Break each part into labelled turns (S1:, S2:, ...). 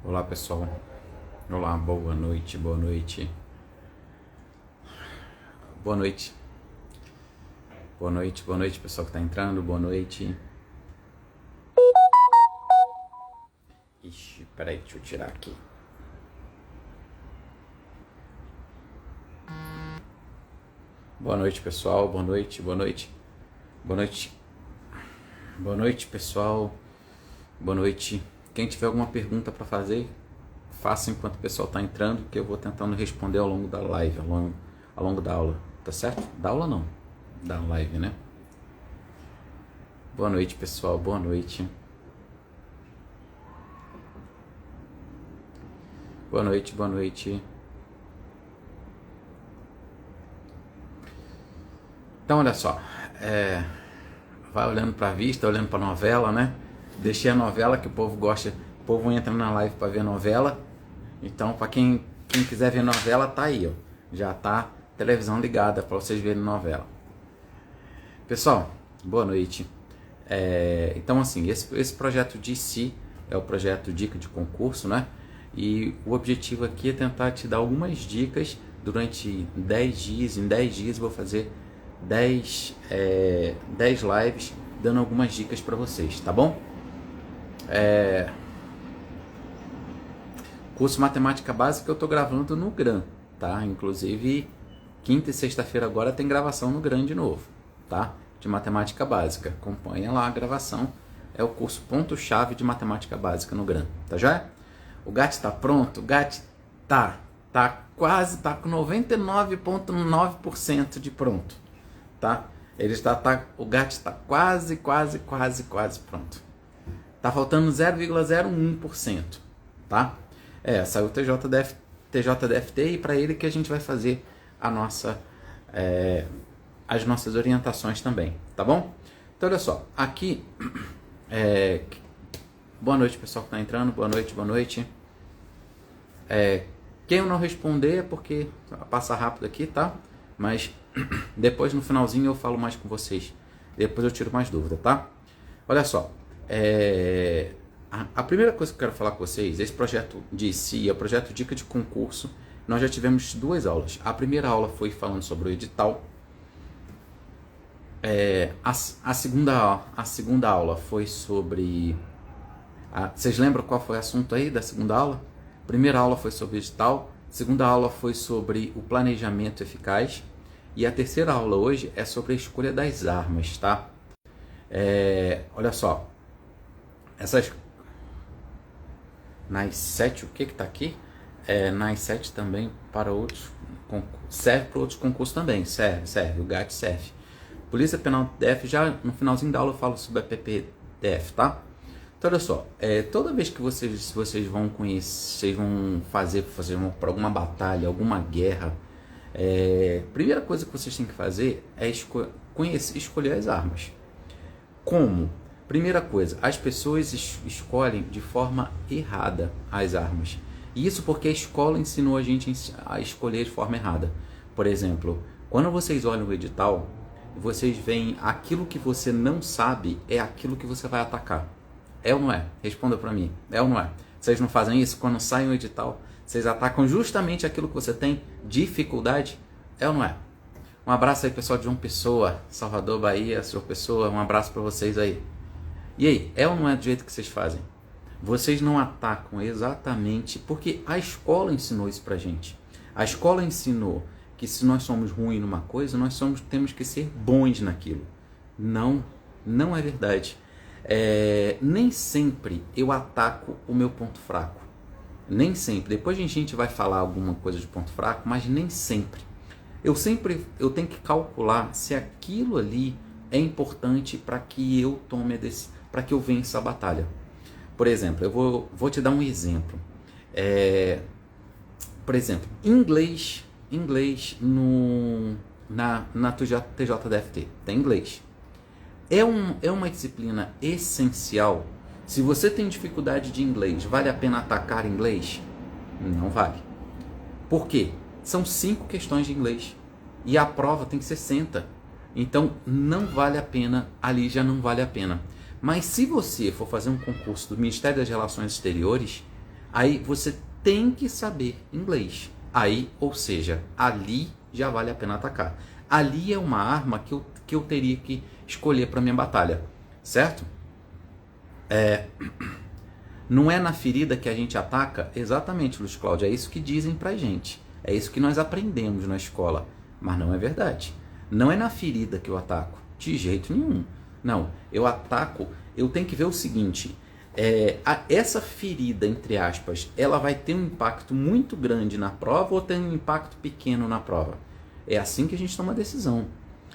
S1: Olá pessoal, olá, boa noite, boa noite, boa noite, boa noite, boa noite pessoal que tá entrando, boa noite. Ixi, peraí, deixa eu tirar aqui. Boa noite pessoal, boa noite, boa noite, boa noite, boa noite pessoal, boa noite. Quem tiver alguma pergunta para fazer, faça enquanto o pessoal tá entrando, que eu vou tentando responder ao longo da live, ao longo da aula, tá certo? Da aula não, da live, né? Boa noite pessoal, boa noite. Boa noite, boa noite. Então, olha só, vai olhando para a vista, olhando para a novela, né? Deixei a novela que o povo gosta, o povo entra na live para ver novela. Então, para quem quiser ver novela, tá aí, ó. Já tá televisão ligada para vocês verem novela. Pessoal, boa noite. Então, assim, esse projeto de si é o projeto Dica de Concurso, né? E o objetivo aqui é tentar te dar algumas dicas durante 10 dias. Em 10 dias eu vou fazer 10 lives dando algumas dicas para vocês, tá bom? Curso Matemática Básica eu estou gravando no GRAM, tá? Inclusive, quinta e sexta-feira agora tem gravação no GRAM de novo, tá? De Matemática Básica. Acompanha lá a gravação. É o curso ponto-chave de Matemática Básica no GRAM, tá já? O GAT está pronto? O GAT tá quase, tá com 99,9% de pronto, tá? O GAT está quase pronto. Tá faltando 0,01%, tá? Saiu o TJDFT e para ele que a gente vai fazer as nossas orientações também, tá bom? Então olha só, aqui, boa noite pessoal que tá entrando, boa noite, boa noite. Quem eu não responder é porque passa rápido aqui, tá? Mas depois no finalzinho eu falo mais com vocês, depois eu tiro mais dúvida, tá? Olha só, a primeira coisa que eu quero falar com vocês, esse projeto de si, é o projeto Dica de Concurso. Nós já tivemos 2 aulas. A primeira aula foi falando sobre o edital. A segunda aula foi sobre... vocês lembram qual foi o assunto aí da segunda aula? Primeira aula foi sobre o edital. Segunda aula foi sobre o planejamento eficaz. E a terceira aula hoje é sobre a escolha das armas, tá? Olha só. Nas 7, o que tá aqui? Nas 7 também para outros concursos. Serve para outros concursos também. Serve. O GAT serve. Polícia Penal DF, já no finalzinho da aula eu falo sobre a PPDF, tá? Então olha só, toda vez que vocês vão conhecer, vocês vão fazer para alguma batalha, alguma guerra, primeira coisa que vocês têm que fazer é escolher as armas. Como? Primeira coisa, as pessoas escolhem de forma errada as armas. E isso porque a escola ensinou a gente a escolher de forma errada. Por exemplo, quando vocês olham o edital, vocês veem aquilo que você não sabe é aquilo que você vai atacar. É ou não é? Responda para mim. É ou não é? Vocês não fazem isso? Quando sai um edital, vocês atacam justamente aquilo que você tem dificuldade? É ou não é? Um abraço aí, pessoal de João Pessoa, Salvador, Bahia, João Pessoa. Um abraço para vocês aí. E aí, é ou não é do jeito que vocês fazem? Vocês não atacam exatamente porque a escola ensinou isso pra gente. A escola ensinou que se nós somos ruins numa coisa, temos que ser bons naquilo. Não é verdade. Nem sempre eu ataco o meu ponto fraco. Nem sempre. Depois a gente vai falar alguma coisa de ponto fraco, mas nem sempre. Eu tenho que calcular se aquilo ali é importante para que eu para que eu vença a batalha. Por exemplo, eu vou te dar um exemplo. Por exemplo, inglês na TJDFT. Tem inglês. É uma disciplina essencial. Se você tem dificuldade de inglês, vale a pena atacar inglês? Não vale. Por quê? São 5 questões de inglês. E a prova tem 60. Então, não vale a pena. Ali já não vale a pena. Mas se você for fazer um concurso do Ministério das Relações Exteriores, Aí você tem que saber inglês. Aí, ou seja, ali já vale a pena atacar. Ali é uma arma que eu teria que escolher para minha batalha, certo? Não é na ferida que a gente ataca? Exatamente, Luiz Cláudio, é isso que dizem pra gente. É isso que nós aprendemos na escola. Mas não é verdade. Não é na ferida que eu ataco, de jeito nenhum. Não, eu ataco, eu tenho que ver o seguinte, essa ferida, entre aspas, ela vai ter um impacto muito grande na prova ou tem um impacto pequeno na prova? É assim que a gente toma a decisão.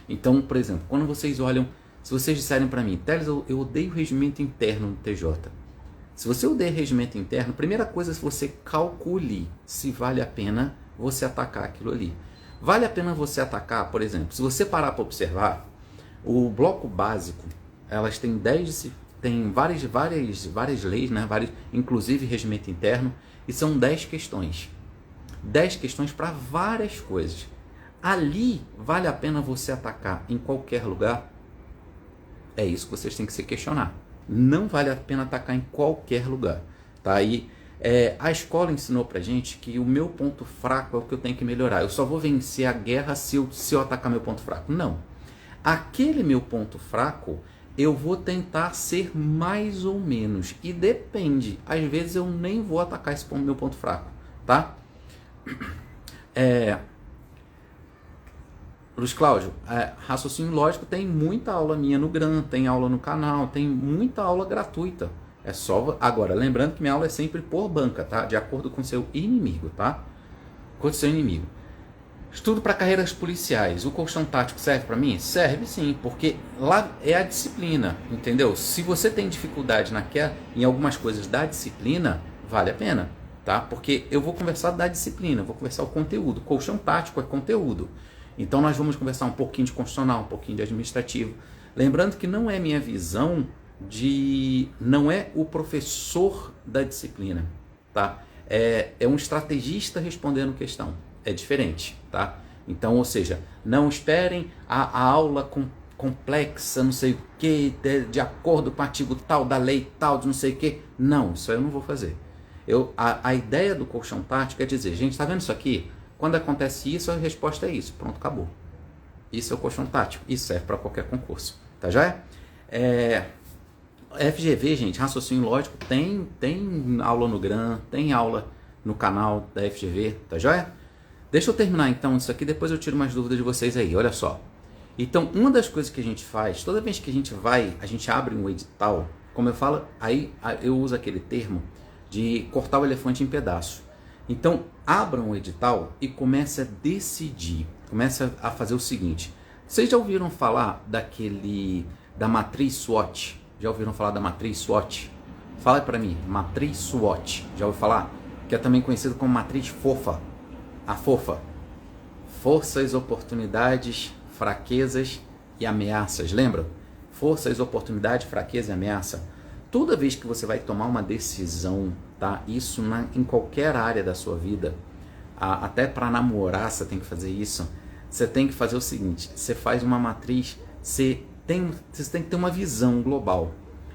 S1: Então, por exemplo, quando vocês olham, se vocês disserem para mim, Teles, eu odeio regimento interno no TJ. Se você odeia regimento interno, primeira coisa é que você calcule se vale a pena você atacar aquilo ali. Vale a pena você atacar, por exemplo, se você parar para observar, o bloco básico, elas têm tem várias leis, né? Inclusive regimento interno, e são 10 questões. 10 questões para várias coisas. Ali, vale a pena você atacar em qualquer lugar? É isso que vocês têm que se questionar. Não vale a pena atacar em qualquer lugar. Tá? Aí, a escola ensinou pra gente que o meu ponto fraco é o que eu tenho que melhorar. Eu só vou vencer a guerra se eu atacar meu ponto fraco. Não. Aquele meu ponto fraco, eu vou tentar ser mais ou menos. E depende. Às vezes eu nem vou atacar esse meu ponto fraco. Tá? Luiz Cláudio, raciocínio lógico tem muita aula minha no GRAM, tem aula no canal, tem muita aula gratuita. É só agora, lembrando que minha aula é sempre por banca, tá? De acordo com o seu inimigo, tá? Com o seu inimigo. Estudo para carreiras policiais. O colchão tático serve para mim? Serve sim, porque lá é a disciplina, entendeu? Se você tem dificuldade em algumas coisas da disciplina, vale a pena, tá? Porque eu vou conversar da disciplina, vou conversar o conteúdo. Colchão tático é conteúdo. Então nós vamos conversar um pouquinho de constitucional, um pouquinho de administrativo. Lembrando que não é minha visão não é o professor da disciplina, tá? É um estrategista respondendo questão. É diferente, tá? Então, ou seja, não esperem a aula complexa, não sei o que, de acordo com o artigo tal, da lei tal, de não sei o que. Não, isso aí eu não vou fazer. A ideia do colchão tático é dizer, gente, tá vendo isso aqui? Quando acontece isso, a resposta é isso. Pronto, acabou. Isso é o colchão tático. Isso serve para qualquer concurso. Tá já? FGV, gente, raciocínio lógico, tem aula no GRAM, tem aula no canal da FGV, tá já? Deixa eu terminar então isso aqui, depois eu tiro mais dúvidas de vocês aí, olha só. Então, uma das coisas que a gente faz, toda vez que a gente abre um edital, como eu falo, aí eu uso aquele termo de cortar o elefante em pedaços. Então, abram o edital e comece a decidir, comece a fazer o seguinte. Vocês já ouviram falar da matriz SWOT? Já ouviram falar da matriz SWOT? Fala para mim, matriz SWOT. Já ouviu falar? Que é também conhecido como matriz FOFA. A FOFA. Forças, oportunidades, fraquezas e ameaças. Lembra? Forças, oportunidades, fraqueza e ameaça. Toda vez que você vai tomar uma decisão, tá? Isso em qualquer área da sua vida, até para namorar você tem que fazer isso. Você tem que fazer o seguinte, você faz uma matriz, você tem que ter uma visão global.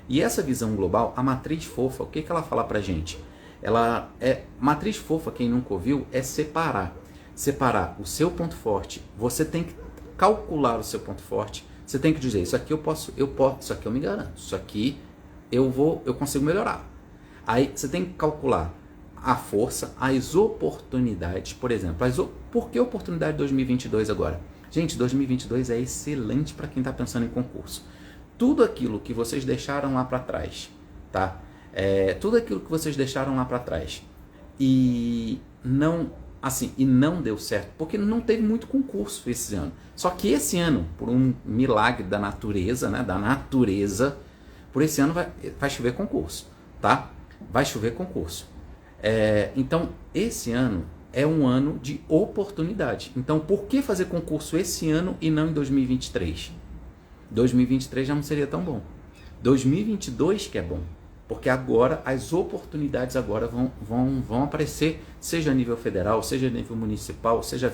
S1: E essa visão global, a matriz FOFA, o que ela fala pra gente? Matriz FOFA, quem nunca ouviu, é separar o seu ponto forte. Você tem que calcular o seu ponto forte. Você tem que dizer, isso aqui eu posso, isso aqui eu me garanto, isso aqui eu consigo melhorar. Aí você tem que calcular a força, as oportunidades, por exemplo. Por que oportunidade 2022 agora? Gente, 2022 é excelente para quem está pensando em concurso. Tudo aquilo que vocês deixaram lá para trás, tá? Tudo aquilo que vocês deixaram lá para trás e não deu certo, porque não teve muito concurso esse ano. Só que esse ano, por um milagre da natureza, né? Por esse ano vai chover concurso, tá? Vai chover concurso. Então, esse ano é um ano de oportunidade. Então, por que fazer concurso esse ano e não em 2023? 2023 já não seria tão bom. 2022 que é bom. Porque agora, as oportunidades agora vão aparecer, seja a nível federal, seja a nível municipal, seja a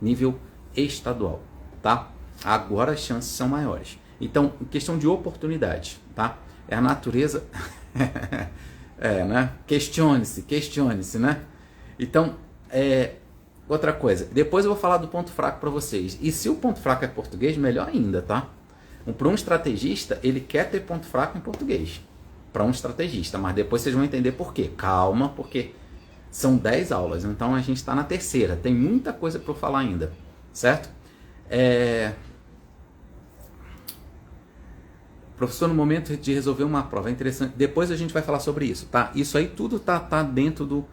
S1: nível estadual, tá? Agora as chances são maiores. Então, questão de oportunidade, tá? É a natureza... Né? Questione-se, né? Então, outra coisa. Depois eu vou falar do ponto fraco para vocês. E se o ponto fraco é português, melhor ainda, tá? Para um estrategista, ele quer ter ponto fraco em português. Para um estrategista, mas depois vocês vão entender por quê. Calma, porque são 10 aulas, então a gente está na terceira. Tem muita coisa para eu falar ainda, certo? Professor, no momento de resolver uma prova, é interessante. Depois a gente vai falar sobre isso, tá? Isso aí tudo tá dentro do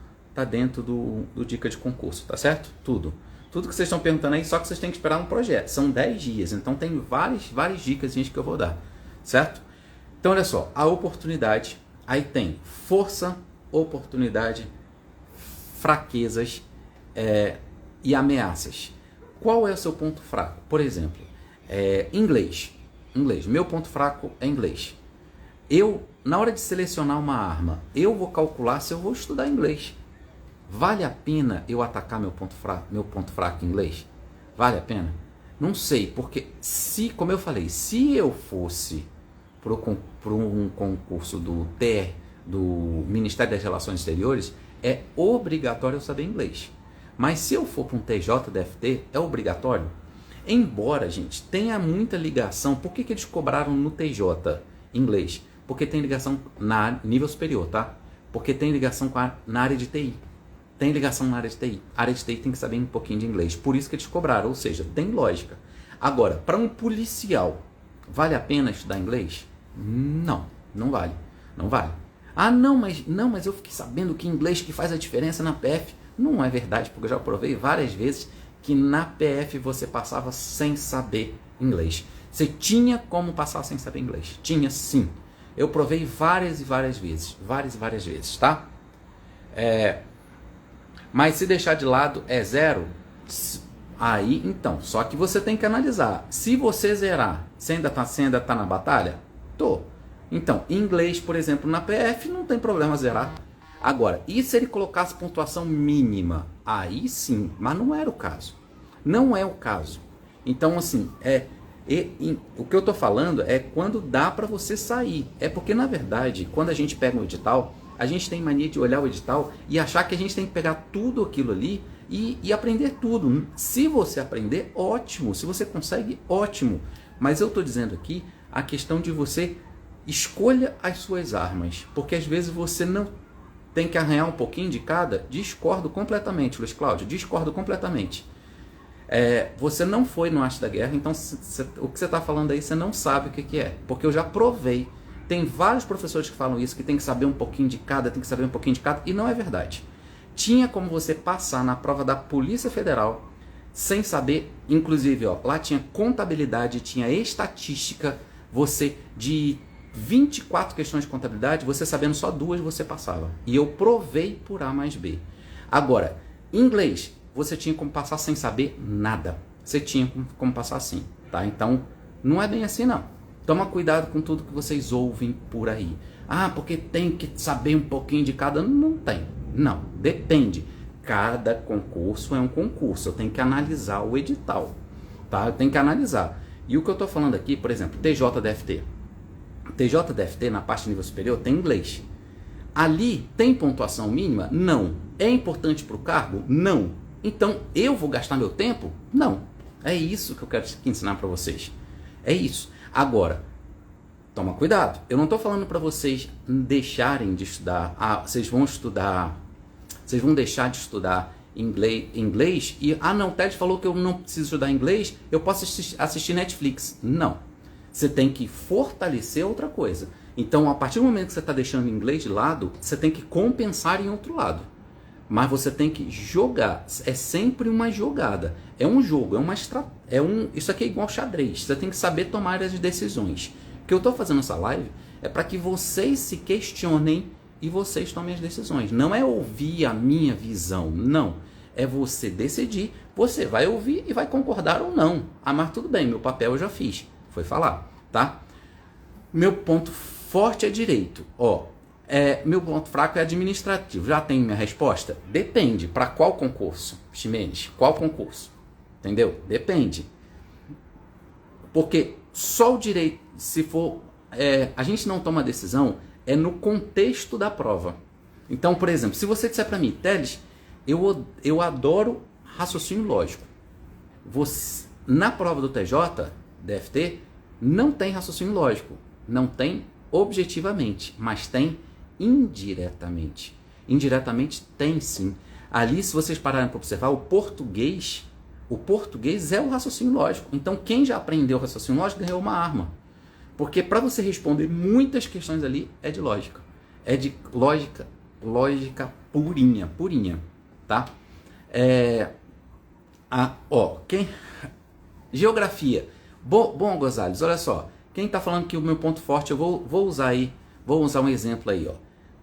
S1: dica de concurso, tá certo? Tudo que vocês estão perguntando aí, só que vocês têm que esperar um projeto. São 10 dias, então tem várias dicas que eu vou dar, certo? Então olha só, a oportunidade, aí tem força, oportunidade, fraquezas e ameaças. Qual é o seu ponto fraco? Por exemplo, inglês. Meu ponto fraco é inglês. Na hora de selecionar uma arma, eu vou calcular se eu vou estudar inglês. Vale a pena eu atacar meu ponto fraco em inglês? Vale a pena? Não sei, porque como eu falei, se eu fosse para um concurso do Ministério das Relações Exteriores, é obrigatório eu saber inglês. Mas se eu for para um TJ-DFT, é obrigatório? Embora, gente, tenha muita ligação. Por que eles cobraram no TJ inglês? Porque tem ligação na nível superior, tá? Porque tem ligação na área de TI. Tem ligação na área de TI. A área de TI tem que saber um pouquinho de inglês. Por isso que eles cobraram, ou seja, tem lógica. Agora, para um policial, vale a pena estudar inglês? Não vale. Não vale. Ah, não, mas eu fiquei sabendo que inglês que faz a diferença na PF. Não é verdade, porque eu já provei várias vezes que na PF você passava sem saber inglês. Você tinha como passar sem saber inglês. Tinha sim. Eu provei várias e várias vezes. Várias vezes, tá? Mas se deixar de lado é zero. Aí, então, só que você tem que analisar. Se você zerar, você ainda tá na batalha? Tô. Então, inglês, por exemplo, na PF não tem problema zerar. Agora, e se ele colocasse pontuação mínima? Aí sim, mas não era o caso. Não é o caso. Então, assim, o que eu tô falando é quando dá para você sair. É porque, na verdade, quando a gente pega um edital, a gente tem mania de olhar o edital e achar que a gente tem que pegar tudo aquilo ali e aprender tudo. Se você aprender, ótimo. Se você consegue, ótimo. Mas eu tô dizendo aqui a questão de você escolha as suas armas. Porque às vezes você não tem que arranhar um pouquinho de cada. Discordo completamente, Luiz Cláudio. Discordo completamente. Você não foi no Arte da Guerra, então o que você está falando aí, você não sabe o que é. Porque eu já provei. Tem vários professores que falam isso, que tem que saber um pouquinho de cada, e não é verdade. Tinha como você passar na prova da Polícia Federal sem saber, inclusive, lá tinha contabilidade, tinha estatística, você de 24 questões de contabilidade, você sabendo só 2 você passava. E eu provei por A mais B. Agora, inglês, você tinha como passar sem saber nada. Você tinha como passar assim, tá? Então, não é bem assim não. Toma cuidado com tudo que vocês ouvem por aí. Ah, porque tem que saber um pouquinho de cada. Não tem. Não, depende. Cada concurso é um concurso. Eu tenho que analisar o edital, tá? Eu tenho que analisar. E o que eu estou falando aqui, por exemplo, TJ-DFT. TJ-DFT, na parte de nível superior, tem inglês. Ali tem pontuação mínima? Não. É importante para o cargo? Não. Então, eu vou gastar meu tempo? Não. É isso que eu quero ensinar para vocês. É isso. Agora, toma cuidado. Eu não estou falando para vocês deixarem de estudar. Vocês vão deixar de estudar inglês e, não, o Ted falou que eu não preciso estudar inglês, eu posso assistir Netflix. Não. Você tem que fortalecer outra coisa. Então, a partir do momento que você está deixando o inglês de lado, você tem que compensar em outro lado. Mas você tem que jogar. É sempre uma jogada. É um jogo, é uma estratégia. Isso aqui é igual xadrez. Você tem que saber tomar as decisões. O que eu estou fazendo essa live é para que vocês se questionem e vocês tomem as decisões. Não é ouvir a minha visão, não. É você decidir. Você vai ouvir e vai concordar ou não. Mas tudo bem, meu papel eu já fiz. Foi falar, tá? Meu ponto forte é direito. Meu ponto fraco é administrativo. Já tem minha resposta? Depende. Para qual concurso, Ximenes? Qual concurso? Entendeu? Depende. Porque só o direito, se for... a gente não toma decisão é no contexto da prova. Então, por exemplo, se você disser para mim, Teles, eu adoro raciocínio lógico. Na prova do TJ, DFT, não tem raciocínio lógico. Não tem objetivamente, mas tem indiretamente. Indiretamente tem sim. Ali, se vocês pararem para observar, o português é o raciocínio lógico. Então, quem já aprendeu o raciocínio lógico ganhou uma arma. Porque para você responder muitas questões ali, é de lógica. É de lógica purinha, tá? Geografia. Bom, Gonzalez, olha só. Quem está falando que o meu ponto forte, eu vou usar um exemplo aí, ó.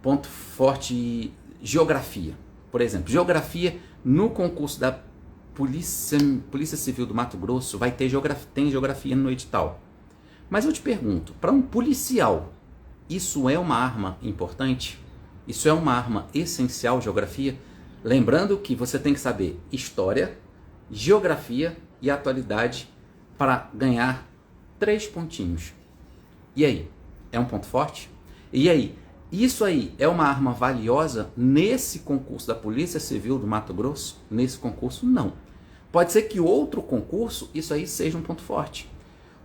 S1: Ponto forte, geografia. Por exemplo, geografia no concurso da Polícia Civil do Mato Grosso tem geografia no edital. Mas eu te pergunto, para um policial, isso é uma arma importante? Isso é uma arma essencial, geografia? Lembrando que você tem que saber história, geografia e atualidade para ganhar 3 pontinhos. E aí? É um ponto forte? E aí? Isso aí é uma arma valiosa nesse concurso da Polícia Civil do Mato Grosso? Nesse concurso, não. Pode ser que outro concurso, isso aí seja um ponto forte.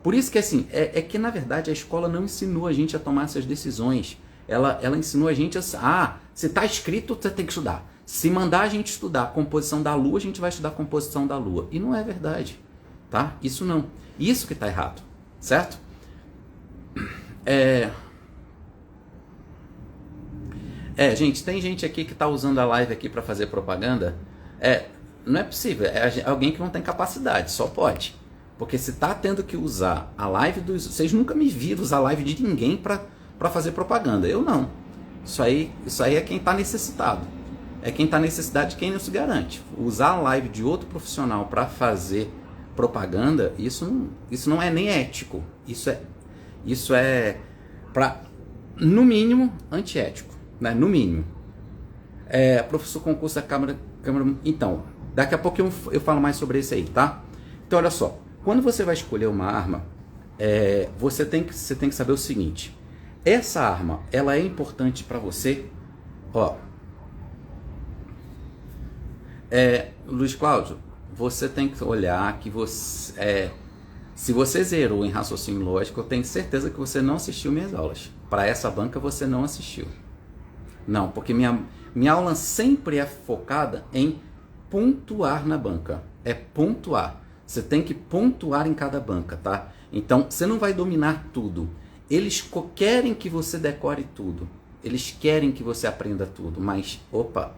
S1: Por isso que assim, é que na verdade a escola não ensinou a gente a tomar essas decisões. Ela ensinou a gente se está escrito, você tem que estudar. Se mandar a gente estudar a composição da Lua, a gente vai estudar a composição da Lua. E não é verdade, tá? Isso não. Isso que está errado, certo? Gente, tem gente aqui que está usando a live aqui para fazer propaganda. Não é possível, é alguém que não tem capacidade, só pode. Porque se está tendo que usar a live dos... Vocês nunca me viram usar a live de ninguém para fazer propaganda. Eu não. Isso aí é quem está necessitado. É quem está necessitado de quem não se garante. Usar a live de outro profissional para fazer propaganda, isso não é nem ético. Isso é para, no mínimo, antiético. Né? No mínimo. Professor concurso da Câmara... Então, daqui a pouco eu falo mais sobre isso aí, tá? Então, olha só. Quando você vai escolher uma arma, você tem que saber o seguinte. Essa arma, ela é importante para você? Ó, Luiz Cláudio, você tem que olhar que se você zerou em raciocínio lógico, eu tenho certeza que você não assistiu minhas aulas. Para essa banca você não assistiu. Não, porque minha aula sempre é focada em pontuar na banca. É pontuar. Você tem que pontuar em cada banca, tá? Então, você não vai dominar tudo. Eles querem que você decore tudo. Eles querem que você aprenda tudo. Mas,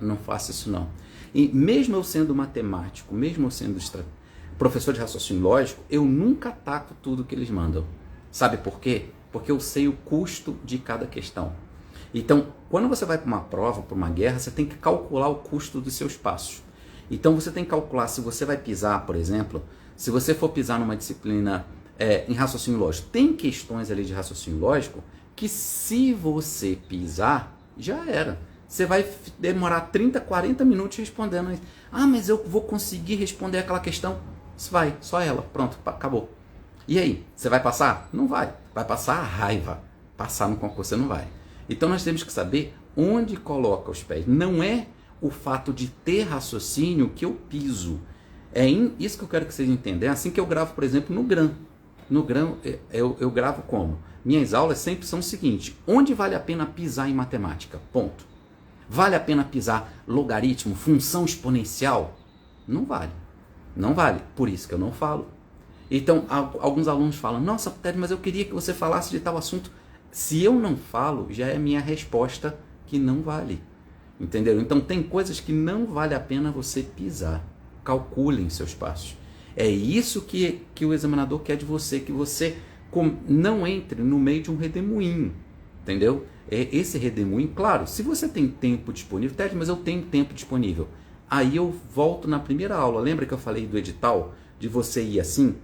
S1: não faça isso não. E mesmo eu sendo matemático, mesmo eu sendo professor de raciocínio lógico, eu nunca ataco tudo que eles mandam. Sabe por quê? Porque eu sei o custo de cada questão. Então, quando você vai para uma prova, para uma guerra, você tem que calcular o custo dos seus passos. Então, você tem que calcular se você vai pisar, por exemplo, se você for pisar numa disciplina em raciocínio lógico, tem questões ali de raciocínio lógico que se você pisar, já era. Você vai demorar 30, 40 minutos respondendo. Mas eu vou conseguir responder aquela questão? Vai, só ela. Pronto, acabou. E aí, você vai passar? Não vai. Vai passar a raiva. Passar no concurso você não vai. Então nós temos que saber onde coloca os pés. Não é o fato de ter raciocínio que eu piso. Isso que eu quero que vocês entendam. É assim que eu gravo, por exemplo, no GRAM. No GRAM eu gravo como? Minhas aulas sempre são o seguinte: onde vale a pena pisar em matemática? Ponto. Vale a pena pisar logaritmo, função exponencial? Não vale. Não vale. Por isso que eu não falo. Então, alguns alunos falam: nossa, Ted, mas eu queria que você falasse de tal assunto. Se eu não falo, já é a minha resposta que não vale. Entendeu? Então, tem coisas que não vale a pena você pisar. Calculem seus passos. É isso que o examinador quer de você, que você não entre no meio de um redemoinho. Entendeu? Esse redemoinho, claro, se você tem tempo disponível, Ted, mas eu tenho tempo disponível. Aí eu volto na primeira aula. Lembra que eu falei do edital? De você ir assim?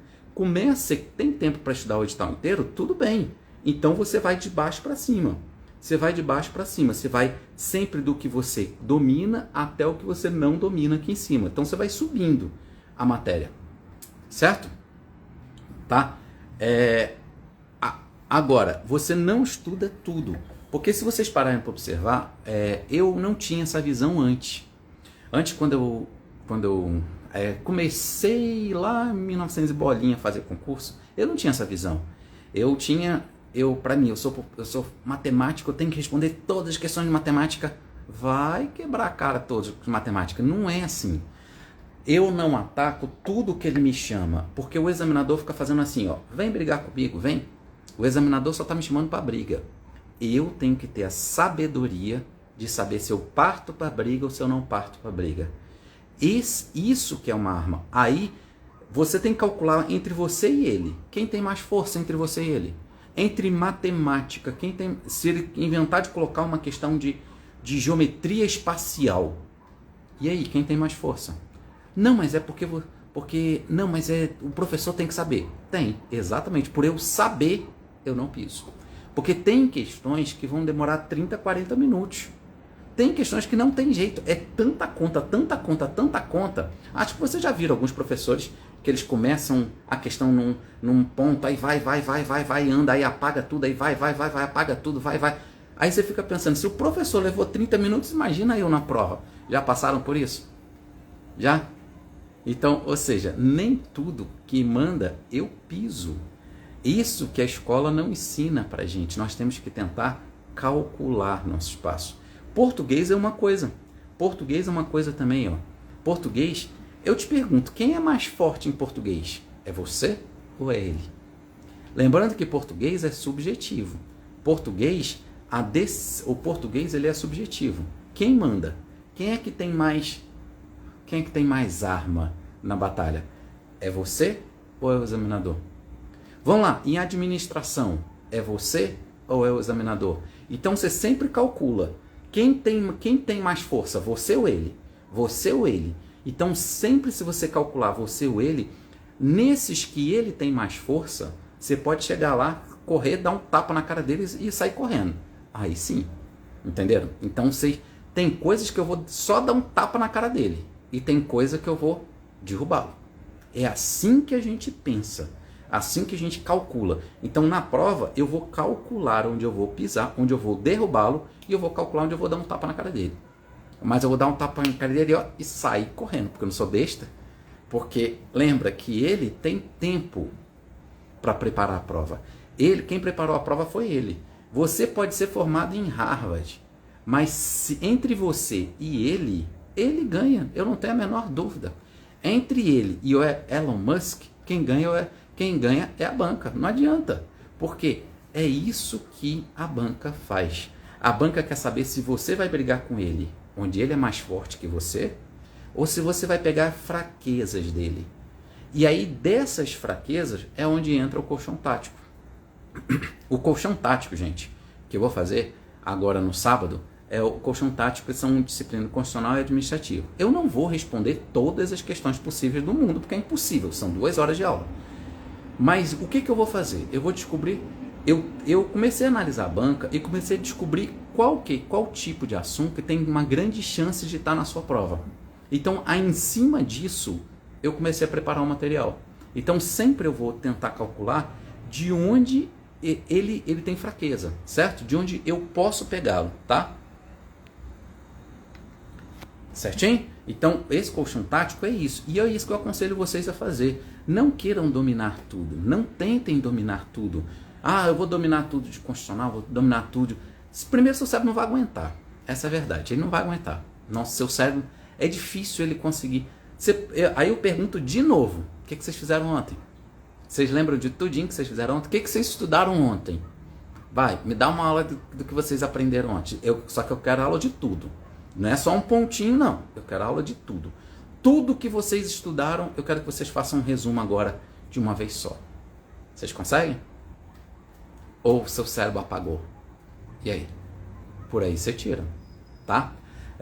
S1: Tem tempo para estudar o edital inteiro? Tudo bem. Então você vai de baixo para cima. Você vai de baixo para cima. Você vai sempre do que você domina até o que você não domina aqui em cima. Então você vai subindo a matéria. Certo? Tá? Agora, você não estuda tudo. Porque se vocês pararem para observar, eu não tinha essa visão antes. Antes, quando eu comecei lá em 1900 e bolinha a fazer concurso, eu não tinha essa visão. Para mim, eu sou matemático, eu tenho que responder todas as questões de matemática. Vai quebrar a cara todos de matemática. Não é assim. Eu não ataco tudo que ele me chama, porque o examinador fica fazendo assim, ó, vem brigar comigo, vem. O examinador só está me chamando para briga. Eu tenho que ter a sabedoria de saber se eu parto para briga ou se eu não parto para briga. Isso que é uma arma. Aí você tem que calcular entre você e ele. Quem tem mais força entre você e ele? Entre matemática, se ele inventar de colocar uma questão de geometria espacial. E aí, quem tem mais força? Não, mas é porque não, mas o professor tem que saber. Tem, exatamente. Por eu saber, eu não piso. Porque tem questões que vão demorar 30, 40 minutos. Tem questões que não tem jeito. É tanta conta, tanta conta, tanta conta. Acho que vocês já viram alguns professores que eles começam a questão num ponto, aí vai, anda, aí apaga tudo, aí vai, apaga tudo, vai. Aí você fica pensando, se o professor levou 30 minutos, imagina eu na prova. Já passaram por isso? Já? Então, ou seja, nem tudo que manda eu piso. Isso que a escola não ensina pra gente. Nós temos que tentar calcular nosso espaço. Português é uma coisa. Português é uma coisa também, ó. Português, eu te pergunto, quem é mais forte em português? É você ou é ele? Lembrando que português é subjetivo. O português ele é subjetivo. Quem manda? Quem é que tem mais arma na batalha? É você ou é o examinador? Vamos lá, em administração, é você ou é o examinador? Então você sempre calcula quem tem mais força, você ou ele? Você ou ele? Então sempre se você calcular você ou ele, nesses que ele tem mais força, você pode chegar lá, correr, dar um tapa na cara deles e sair correndo. Aí sim, entenderam? Então tem coisas que eu vou só dar um tapa na cara dele e tem coisa que eu vou derrubá-lo. É assim que a gente pensa. Assim que a gente calcula. Então, na prova, eu vou calcular onde eu vou pisar, onde eu vou derrubá-lo, e eu vou calcular onde eu vou dar um tapa na cara dele. Mas eu vou dar um tapa na cara dele, ó, e sair correndo, porque eu não sou besta. Porque lembra que ele tem tempo para preparar a prova. Quem preparou a prova foi ele. Você pode ser formado em Harvard, mas entre você e ele ganha. Eu não tenho a menor dúvida. Entre ele e o Elon Musk, quem ganha é a banca. Não adianta. Porque é isso que a banca faz. A banca quer saber se você vai brigar com ele onde ele é mais forte que você, ou se você vai pegar fraquezas dele. E aí dessas fraquezas é onde entra o colchão tático. O colchão tático, gente, que eu vou fazer agora no sábado, é o colchão tático, que são disciplina constitucional e administrativa. Eu não vou responder todas as questões possíveis do mundo, porque é impossível, são 2 horas de aula. Mas o que eu vou fazer? Eu vou descobrir, eu comecei a analisar a banca e comecei a descobrir qual tipo de assunto que tem uma grande chance de estar na sua prova. Então, aí, em cima disso, eu comecei a preparar o material. Então, sempre eu vou tentar calcular de onde ele tem fraqueza, certo? De onde eu posso pegá-lo, tá? Certinho? Então, esse colchão tático é isso. E é isso que eu aconselho vocês a fazer. Não queiram dominar tudo. Não tentem dominar tudo. Ah, eu vou dominar tudo de constitucional, vou dominar tudo. Primeiro, seu cérebro não vai aguentar. Essa é a verdade. Ele não vai aguentar. Nossa, seu cérebro, é difícil ele conseguir. Aí eu pergunto de novo. O que vocês fizeram ontem? Vocês lembram de tudinho que vocês fizeram ontem? O que vocês estudaram ontem? Vai, me dá uma aula do que vocês aprenderam ontem. Só que eu quero aula de tudo. Não é só um pontinho, não. Eu quero aula de tudo. Tudo que vocês estudaram, eu quero que vocês façam um resumo agora de uma vez só. Vocês conseguem? Ou seu cérebro apagou? E aí? Por aí você tira, tá?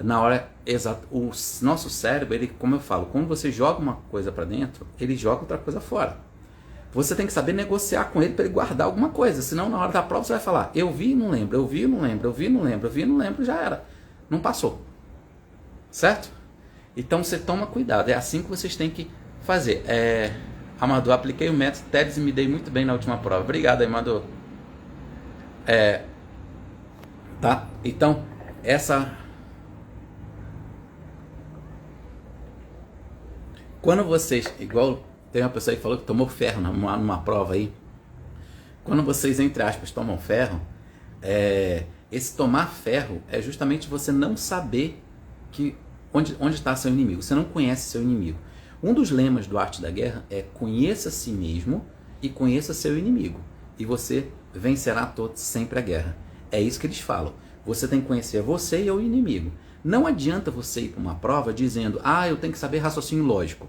S1: Na hora exata, o nosso cérebro, ele, como eu falo, quando você joga uma coisa para dentro, ele joga outra coisa fora. Você tem que saber negociar com ele para ele guardar alguma coisa, senão na hora da prova você vai falar: eu vi e não lembro, eu vi e não lembro, eu vi e não lembro, eu vi e não lembro, já era. Não passou. Certo? Então você toma cuidado. É assim que vocês têm que fazer. Amador, apliquei o método TEDS e me dei muito bem na última prova. Obrigado, Amador. Tá? Então, quando vocês, igual tem uma pessoa que falou que tomou ferro numa prova aí, quando vocês, entre aspas, tomam ferro, esse tomar ferro é justamente você não saber onde está seu inimigo, você não conhece seu inimigo. Um dos lemas do Arte da Guerra é: conheça a si mesmo e conheça seu inimigo, e você vencerá sempre a guerra. É isso que eles falam. Você tem que conhecer você e o inimigo. Não adianta você ir para uma prova dizendo: eu tenho que saber raciocínio lógico.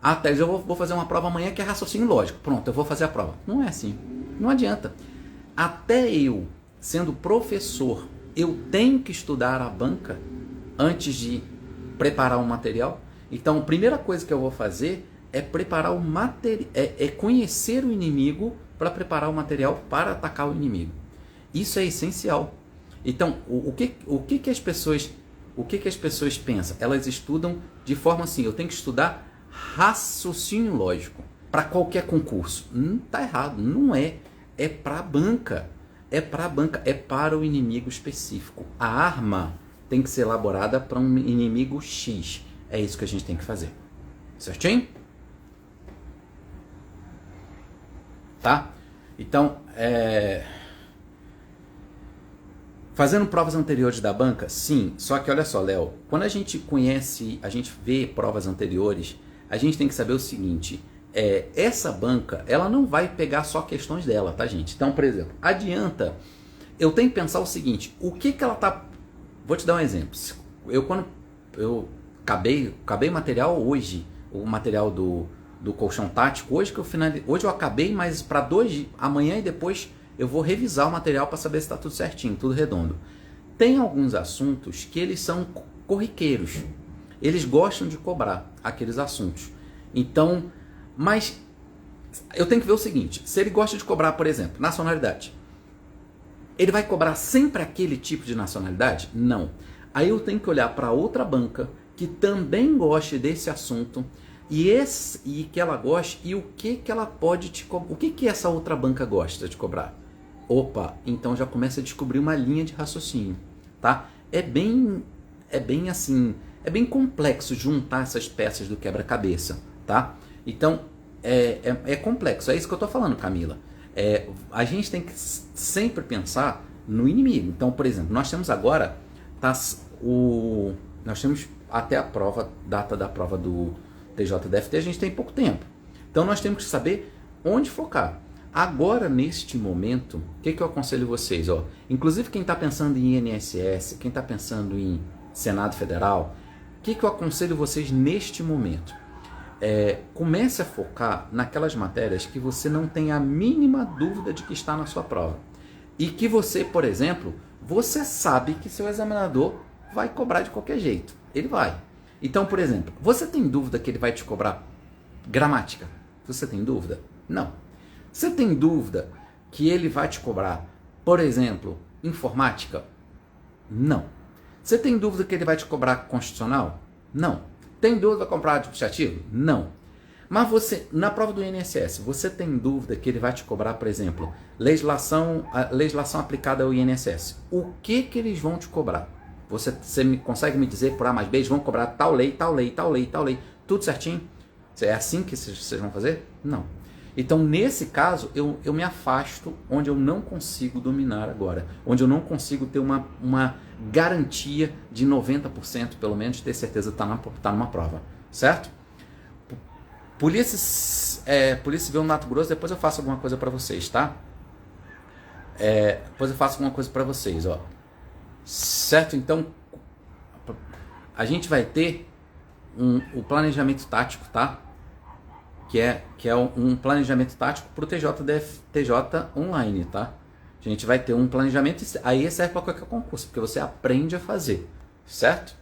S1: Thales, eu vou fazer uma prova amanhã que é raciocínio lógico. Pronto, eu vou fazer a prova. Não é assim. Não adianta. Até eu, sendo professor, eu tenho que estudar a banca antes de preparar o material. Então, a primeira coisa que eu vou fazer é preparar o material, conhecer o inimigo para preparar o material para atacar o inimigo. Isso é essencial. Então, o que as pessoas pensam? Elas estudam de forma assim: eu tenho que estudar raciocínio lógico para qualquer concurso. Tá errado, não é. É para a banca. É para a banca, é para o inimigo específico. A arma tem que ser elaborada para um inimigo X. É isso que a gente tem que fazer. Certinho? Tá? Então, fazendo provas anteriores da banca? Sim. Só que olha só, Léo, quando a gente vê provas anteriores, a gente tem que saber o seguinte: essa banca, ela não vai pegar só questões dela, tá, gente? Então, por exemplo, eu tenho que pensar o seguinte: o que ela tá... Vou te dar um exemplo. Quando eu acabei o material hoje, o material do colchão tático, hoje eu acabei, mas para amanhã e depois eu vou revisar o material para saber se está tudo certinho, tudo redondo. Tem alguns assuntos que eles são corriqueiros. Eles gostam de cobrar aqueles assuntos. Então, mas eu tenho que ver o seguinte: se ele gosta de cobrar, por exemplo, nacionalidade, ele vai cobrar sempre aquele tipo de nacionalidade? Não. Aí eu tenho que olhar para outra banca que também goste desse assunto e que ela goste, e o que ela pode te cobrar. O que essa outra banca gosta de cobrar? Opa, então já começa a descobrir uma linha de raciocínio, tá? É bem assim, é bem complexo juntar essas peças do quebra-cabeça, tá? Então, é complexo, é isso que eu tô falando, Camila. A gente tem que sempre pensar no inimigo. Então, por exemplo, nós temos agora, nós temos até a data da prova do TJDFT, a gente tem pouco tempo. Então, nós temos que saber onde focar. Agora, neste momento, o que eu aconselho vocês? Inclusive, quem está pensando em INSS, quem está pensando em Senado Federal, o que eu aconselho vocês neste momento? Comece a focar naquelas matérias que você não tem a mínima dúvida de que está na sua prova. E que você, por exemplo, você sabe que seu examinador vai cobrar de qualquer jeito. Ele vai. Então, por exemplo, você tem dúvida que ele vai te cobrar gramática? Você tem dúvida? Não. Você tem dúvida que ele vai te cobrar, por exemplo, informática? Não. Você tem dúvida que ele vai te cobrar constitucional? Não. Tem dúvida para comprar administrativo? Não. Mas você, na prova do INSS, você tem dúvida que ele vai te cobrar, por exemplo, legislação aplicada ao INSS? O que eles vão te cobrar? Você consegue me dizer por A mais B, eles vão cobrar tal lei, tal lei, tal lei, tal lei, tudo certinho? É assim que vocês vão fazer? Não. Então, nesse caso, eu me afasto onde eu não consigo dominar agora, onde eu não consigo ter uma garantia de 90%, pelo menos, de ter certeza que está numa prova, certo? Polícia Civil no Mato Grosso, depois eu faço alguma coisa para vocês, tá? Depois eu faço alguma coisa para vocês, ó. Certo? Então, a gente vai ter o planejamento tático, tá? Que é um planejamento tático para o TJ online, tá? A gente vai ter um planejamento, aí serve para qualquer concurso, porque você aprende a fazer, certo?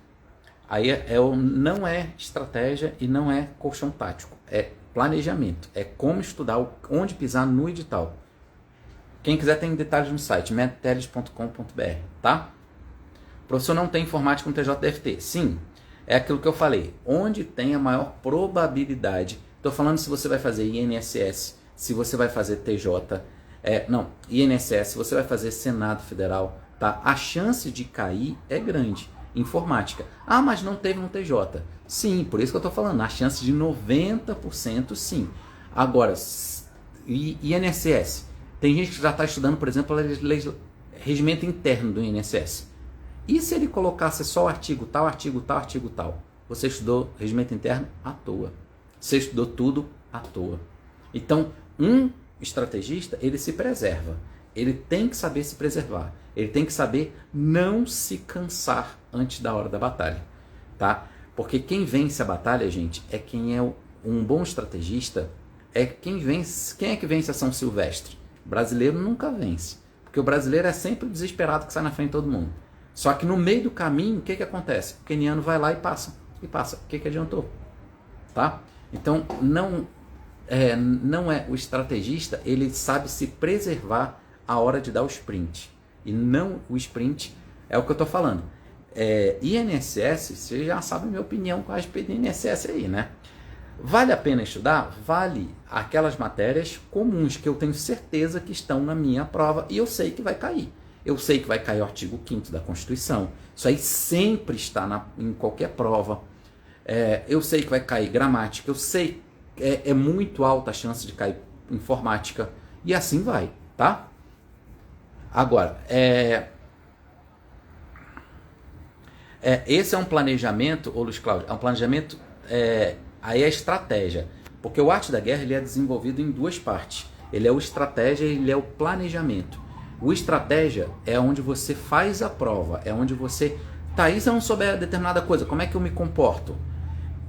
S1: Aí não é estratégia e não é colchão tático, é planejamento, é como estudar, onde pisar no edital. Quem quiser tem detalhes no site, metoteles.com.br, tá? O professor não tem informática no TJDFT? Sim, é aquilo que eu falei, onde tem a maior probabilidade. Estou falando se você vai fazer INSS, se você vai fazer TJ, INSS, se você vai fazer Senado Federal, tá? A chance de cair é grande. Informática. Ah, mas não teve no TJ. Sim, por isso que eu estou falando. A chance de 90% sim. Agora, INSS. Tem gente que já está estudando, por exemplo, regimento interno do INSS. E se ele colocasse só o artigo tal, artigo tal, artigo tal? Você estudou regimento interno à toa. Você estudou tudo à toa. Então, um estrategista, ele se preserva. Ele tem que saber se preservar. Ele tem que saber não se cansar antes da hora da batalha. Tá? Porque quem vence a batalha, gente, é quem é um bom estrategista. Quem é que vence a São Silvestre? O brasileiro nunca vence. Porque o brasileiro é sempre o desesperado que sai na frente de todo mundo. Só que no meio do caminho, o que acontece? O queniano vai lá e passa. E passa. O que adiantou? Tá? Então, não é o estrategista, ele sabe se preservar a hora de dar o sprint. E não o sprint, é o que eu estou falando. INSS, você já sabe a minha opinião com a respeito do INSS aí, né? Vale a pena estudar? Vale aquelas matérias comuns que eu tenho certeza que estão na minha prova e eu sei que vai cair. Eu sei que vai cair o artigo 5º da Constituição. Isso aí sempre está em qualquer prova. Eu sei que vai cair gramática. Eu sei que é muito alta a chance de cair informática. E assim vai, tá? Agora, esse é um planejamento, ô Luiz Cláudio, é um planejamento, aí é estratégia. Porque o Arte da Guerra ele é desenvolvido em duas partes. Ele é o estratégia e ele é o planejamento. O estratégia é onde você faz a prova, é onde você... Tá, e se eu não souber determinada coisa, como é que eu me comporto?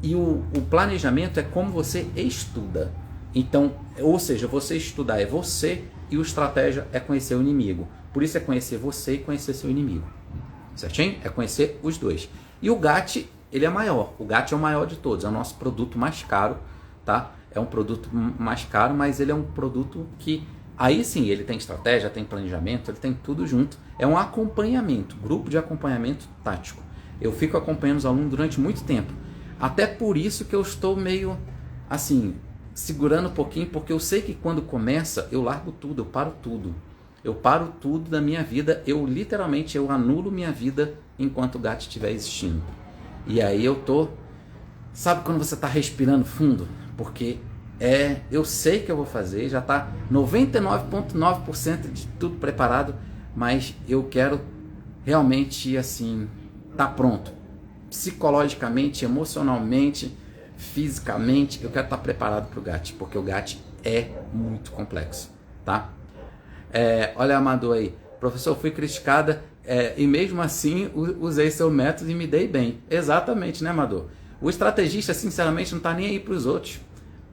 S1: E o planejamento é como você estuda. Então, ou seja, você estudar é você e o estratégia é conhecer o inimigo. Por isso é conhecer você e conhecer seu inimigo. Certinho? É conhecer os dois. E o GAT, ele é maior. O GAT é o maior de todos, é o nosso produto mais caro, tá? É um produto mais caro, mas ele é um produto que... Aí sim, ele tem estratégia, tem planejamento, ele tem tudo junto. É um acompanhamento, grupo de acompanhamento tático. Eu fico acompanhando os alunos durante muito tempo. Até por isso que eu estou meio, assim, segurando um pouquinho, porque eu sei que quando começa, eu largo tudo, eu paro tudo. Eu paro tudo da minha vida, literalmente anulo minha vida enquanto o GAT estiver existindo. E aí eu tô... Sabe quando você está respirando fundo? Porque... eu sei que eu vou fazer, já está 99,9% de tudo preparado, mas eu quero realmente, assim, tá pronto. Psicologicamente, emocionalmente, fisicamente, eu quero estar preparado para o GAT, porque o GAT é muito complexo, tá? Olha, Amador aí, professor, fui criticada e mesmo assim usei seu método e me dei bem. Exatamente, né, Amador? O estrategista, sinceramente, não está nem aí para os outros.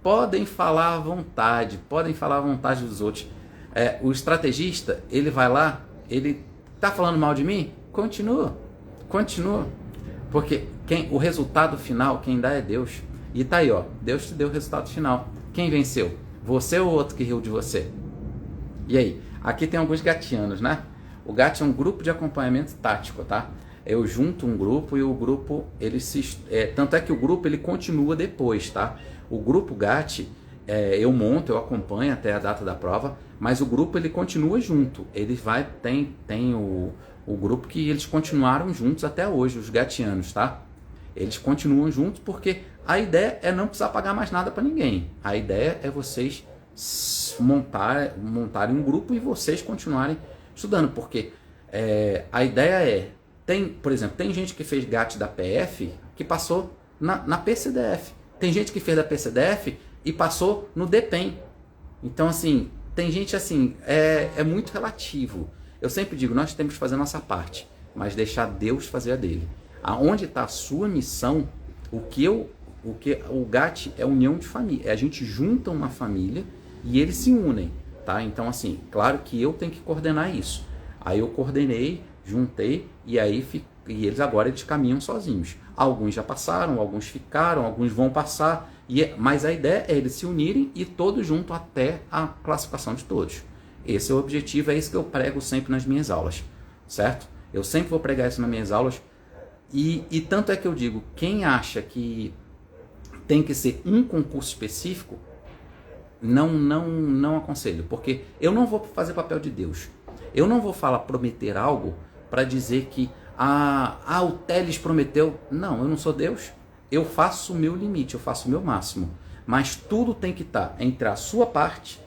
S1: Podem falar à vontade dos outros. O estrategista, ele vai lá, ele tá falando mal de mim? Continua. Porque o resultado final, quem dá é Deus. E tá aí, ó, Deus te deu o resultado final. Quem venceu? Você ou o outro que riu de você? E aí? Aqui tem alguns gatianos, né? O GAT é um grupo de acompanhamento tático, tá? Eu junto um grupo e o grupo, ele tanto é que o grupo ele continua depois, tá? O grupo GAT, eu monto, eu acompanho até a data da prova, mas o grupo ele continua junto. Ele tem o grupo que eles continuaram juntos até hoje, os gatianos, tá? Eles continuam juntos porque a ideia é não precisar pagar mais nada para ninguém. A ideia é vocês montarem um grupo e vocês continuarem estudando, porque a ideia por exemplo, tem gente que fez GAT da PF que passou na PCDF. Tem gente que fez da PCDF e passou no DPEM. Então, assim, tem gente assim, é muito relativo. Eu sempre digo, nós temos que fazer a nossa parte, mas deixar Deus fazer a dele. Aonde está a sua missão, o GAT é união de família. A gente junta uma família e eles se unem, tá? Então, assim, claro que eu tenho que coordenar isso. Aí eu coordenei, juntei e eles caminham sozinhos. Alguns já passaram, alguns ficaram, alguns vão passar, mas a ideia é eles se unirem e todos juntos até a classificação de todos. Esse é o objetivo, é isso que eu prego sempre nas minhas aulas, certo? Eu sempre vou pregar isso nas minhas aulas e tanto é que eu digo, quem acha que tem que ser um concurso específico, não aconselho, porque eu não vou fazer papel de Deus. Eu não vou prometer algo para dizer que o Teles prometeu. Não, eu não sou Deus. Eu faço o meu limite, eu faço o meu máximo. Mas tudo tem que estar entre a sua parte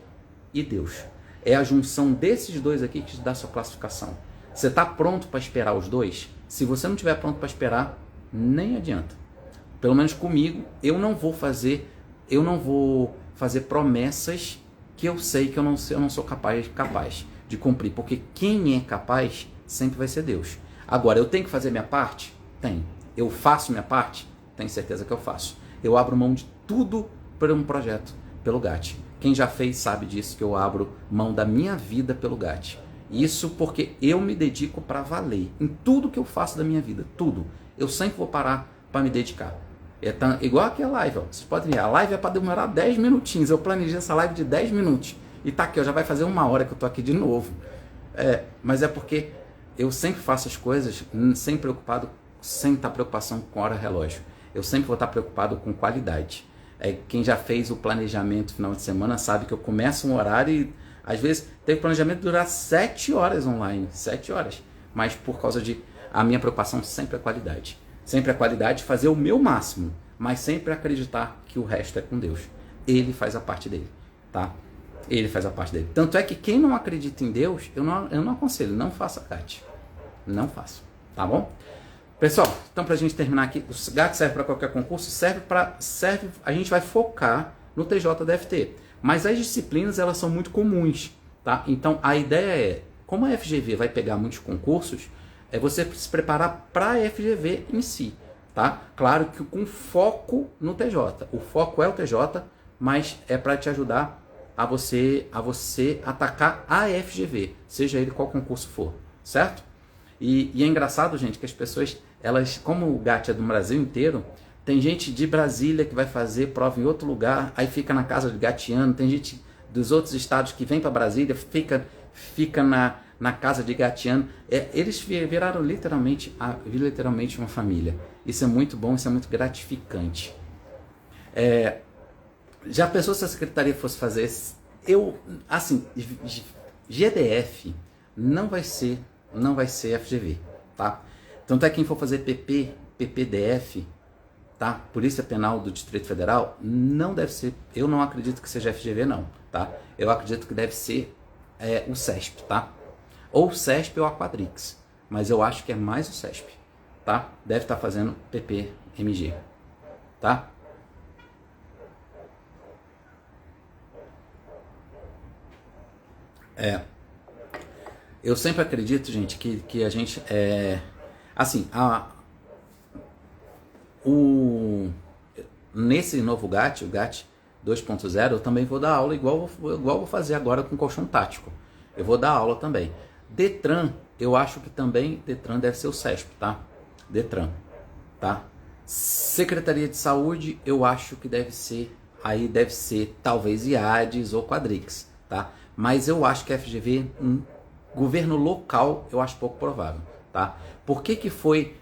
S1: e Deus. É a junção desses dois aqui que te dá a sua classificação. Você está pronto para esperar os dois? Se você não estiver pronto para esperar, nem adianta. Pelo menos comigo, eu não vou fazer promessas que eu sei que eu não sou capaz de cumprir. Porque quem é capaz sempre vai ser Deus. Agora, eu tenho que fazer minha parte? Tenho. Eu faço minha parte? Tenho certeza que eu faço. Eu abro mão de tudo por um projeto, pelo GAT. Quem já fez sabe disso, que eu abro mão da minha vida pelo GAT. Isso porque eu me dedico para valer em tudo que eu faço da minha vida, tudo. Eu sempre vou parar para me dedicar. Igual aqui a live, ó. Vocês podem ver, a live é para demorar 10 minutinhos. Eu planejei essa live de 10 minutos. E tá aqui, ó, já vai fazer 1 hora que eu tô aqui de novo. Mas é porque eu sempre faço as coisas sem estar preocupação com hora relógio. Eu sempre vou estar preocupado com qualidade. Quem já fez o planejamento final de semana sabe que eu começo um horário e às vezes teve planejamento durar 7 horas online, 7 horas. Mas por causa de a minha preocupação sempre é qualidade. Sempre a qualidade, fazer o meu máximo, mas sempre acreditar que o resto é com Deus. Ele faz a parte dele, tá? Ele faz a parte dele. Tanto é que quem não acredita em Deus, eu não aconselho, não faça GAT. Não faça, tá bom? Pessoal, então pra gente terminar aqui, o GAT serve para qualquer concurso, a gente vai focar no TJDFT. Mas as disciplinas, elas são muito comuns, tá? Então a ideia é, como a FGV vai pegar muitos concursos, é você se preparar para a FGV em si, tá? Claro que com foco no TJ. O foco é o TJ, mas é para te ajudar a você atacar a FGV, seja ele qual concurso for, certo? E é engraçado, gente, que as pessoas, como o GAT é do Brasil inteiro, tem gente de Brasília que vai fazer prova em outro lugar, aí fica na casa de gatiano, tem gente dos outros estados que vem para Brasília, fica na casa de gatiano. Eles viraram literalmente uma família. Isso é muito bom, isso é muito gratificante. Já pensou se a secretaria fosse fazer... GDF não vai ser FGV, tá? Tanto é que quem for fazer PPDF, tá? Polícia Penal do Distrito Federal, não deve ser... Eu não acredito que seja FGV, não, tá? Eu acredito que deve ser o CESP, tá? Ou o CESP ou a Quadrix, mas eu acho que é mais o CESP, tá? Deve estar fazendo PPMG, tá? Eu sempre acredito, gente, que a gente nesse novo GAT, o GAT 2.0, eu também vou dar aula igual vou fazer agora com colchão tático. Eu vou dar aula também. Detran, eu acho que também Detran deve ser o CESP, tá? Detran, tá? Secretaria de Saúde, eu acho que deve ser talvez IADES ou Quadrix, tá? Mas eu acho que a FGV, governo local, eu acho pouco provável, tá? Por que foi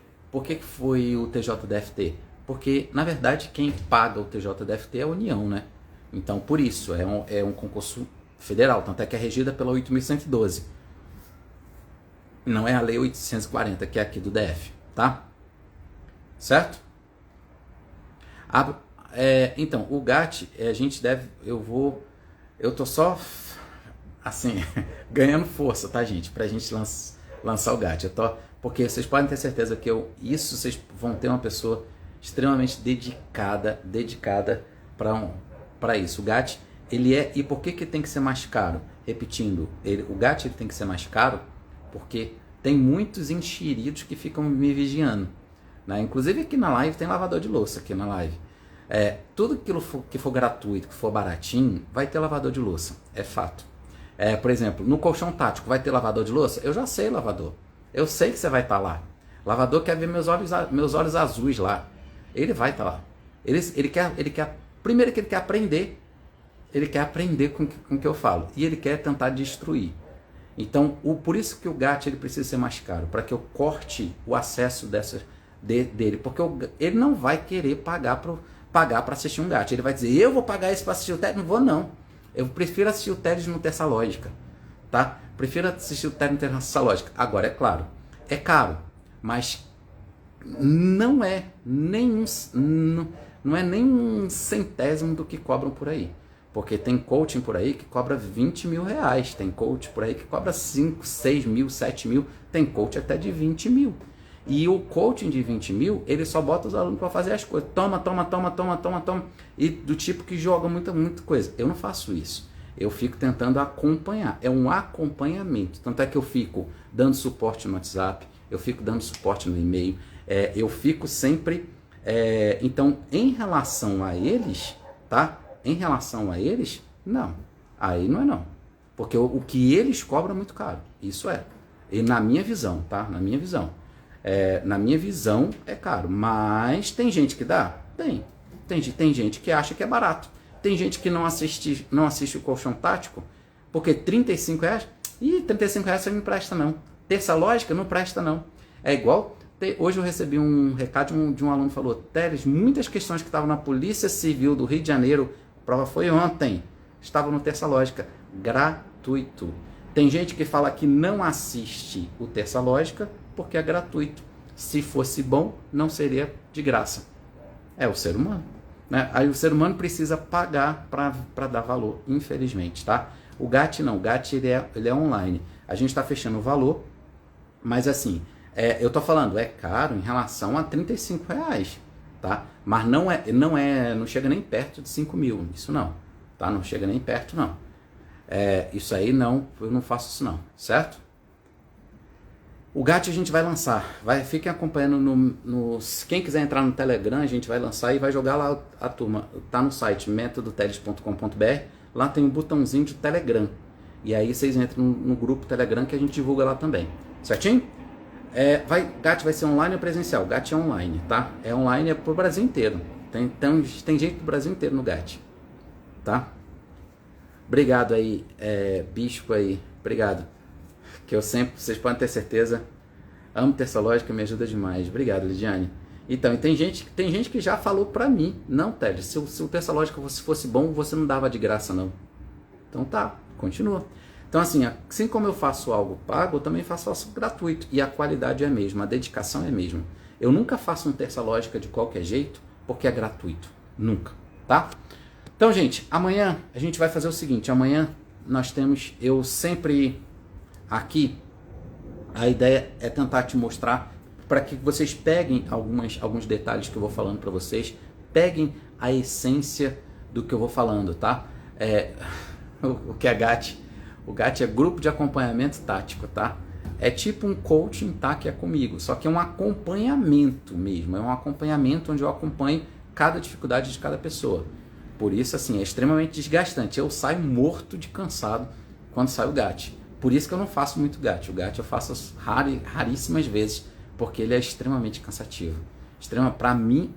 S1: o TJDFT? Porque, na verdade, quem paga o TJDFT é a União, né? Então, por isso, é um concurso federal, tanto é que é regida pela 8.112. Não é a lei 840, que é aqui do DF, tá? Certo? Então, o GAT, eu tô só, ganhando força, tá, gente? Pra gente lançar o GAT. Porque vocês podem ter certeza que vocês vão ter uma pessoa extremamente dedicada para isso. O GAT, e por que tem que ser mais caro? Repetindo, o GAT ele tem que ser mais caro porque tem muitos enxeridos que ficam me vigiando, né? Inclusive aqui na live tem lavador de louça aqui na live. Tudo que for gratuito, que for baratinho, vai ter lavador de louça, é fato. Por exemplo, no colchão tático vai ter lavador de louça? Eu já sei lavador. Eu sei que você vai estar lá. Lavador quer ver meus olhos azuis lá. Ele vai estar lá. Primeiro que ele quer aprender. Ele quer aprender com o que eu falo. E ele quer tentar destruir. Então, por isso que o GAT ele precisa ser mais caro. Para que eu corte o acesso dele. Porque ele não vai querer pagar para assistir um GAT. Ele vai dizer, eu vou pagar isso para assistir o TED? Não vou, não. Eu prefiro assistir o TED não ter essa lógica. Tá? prefiro assistir o técnico inteligência lógica. Agora, é claro, é caro, mas não é nem um centésimo do que cobram por aí. Porque tem coaching por aí que cobra 20 mil reais, tem coach por aí que cobra 5, 6 mil, 7 mil, tem coach até de 20 mil. E o coaching de 20 mil, ele só bota os alunos para fazer as coisas. Toma. E do tipo que joga muita coisa. Eu não faço isso. Eu fico tentando acompanhar. É um acompanhamento. Tanto é que eu fico dando suporte no WhatsApp, eu fico dando suporte no e-mail, eu fico sempre... então, em relação a eles, tá? Em relação a eles, não. Aí não é não. Porque o que eles cobram é muito caro. Isso é. E na minha visão, tá? Na minha visão. Na minha visão é caro. Mas tem gente que dá? Tem. Tem gente que acha que é barato. Tem gente que não assiste o Colchão Tático, porque R$35, R$35 você não presta não. Terça Lógica não presta não. É igual, hoje eu recebi um recado de um aluno que falou, Teles, muitas questões que estavam na Polícia Civil do Rio de Janeiro, a prova foi ontem, estavam no Terça Lógica, gratuito. Tem gente que fala que não assiste o Terça Lógica porque é gratuito. Se fosse bom, não seria de graça. É o ser humano. Né? Aí o ser humano precisa pagar para dar valor, infelizmente, tá? O GAT não, o GAT ele é online. A gente está fechando o valor, mas assim, eu tô falando, é caro em relação a R$35, tá? Mas não chega nem perto de 5 mil, isso não, tá? Não chega nem perto não. Isso aí não, eu não faço isso não, certo? O GAT a gente vai lançar, fiquem acompanhando quem quiser entrar no Telegram, a gente vai lançar e vai jogar lá a turma, tá no site metodoteles.com.br, lá tem um botãozinho de Telegram, e aí vocês entram no grupo Telegram que a gente divulga lá também, certinho? GAT vai ser online ou presencial? GAT é online, tá? É online, é pro Brasil inteiro, tem gente do Brasil inteiro no GAT, tá? Obrigado aí, Bispo aí, obrigado. Que eu sempre, vocês podem ter certeza, amo Terça Lógica, me ajuda demais. Obrigado, Lidiane. Então, e tem gente que já falou pra mim, não, Ted, se o Terça Lógica fosse bom, você não dava de graça, não. Então tá, continua. Então assim como eu faço algo pago, eu também faço algo gratuito. E a qualidade é a mesma, a dedicação é a mesma. Eu nunca faço um Terça Lógica de qualquer jeito, porque é gratuito. Nunca, tá? Então, gente, amanhã a gente vai fazer o seguinte, amanhã nós temos, eu sempre... Aqui, a ideia é tentar te mostrar para que vocês peguem alguns detalhes que eu vou falando para vocês, peguem a essência do que eu vou falando, tá? O que é GAT? O GAT é Grupo de Acompanhamento Tático, tá? É tipo um coaching, tá? Que é comigo, só que é um acompanhamento mesmo, é um acompanhamento onde eu acompanho cada dificuldade de cada pessoa. Por isso, assim, é extremamente desgastante. Eu saio morto de cansado quando sai o GAT. Por isso que eu não faço muito GAT. O GAT eu faço raríssimas vezes, porque ele é extremamente cansativo. Para mim,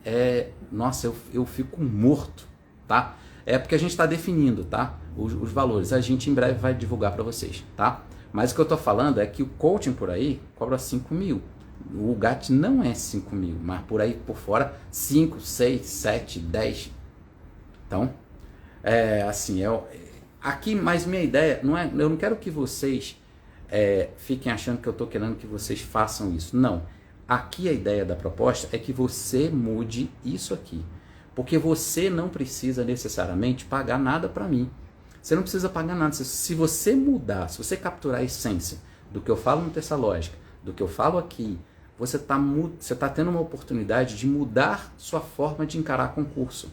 S1: nossa, eu fico morto, tá? É porque a gente está definindo, tá? Os valores. A gente em breve vai divulgar para vocês, tá? Mas o que eu tô falando é que o coaching por aí cobra 5 mil. O GAT não é 5 mil, mas por aí por fora, 5, 6, 7, 10. Então, aqui, mas minha ideia, eu não quero que vocês fiquem achando que eu estou querendo que vocês façam isso. Não. Aqui a ideia da proposta é que você mude isso aqui. Porque você não precisa necessariamente pagar nada para mim. Você não precisa pagar nada. Se você mudar, se você capturar a essência do que eu falo no Terça Lógica, do que eu falo aqui, você tá tendo uma oportunidade de mudar sua forma de encarar concurso.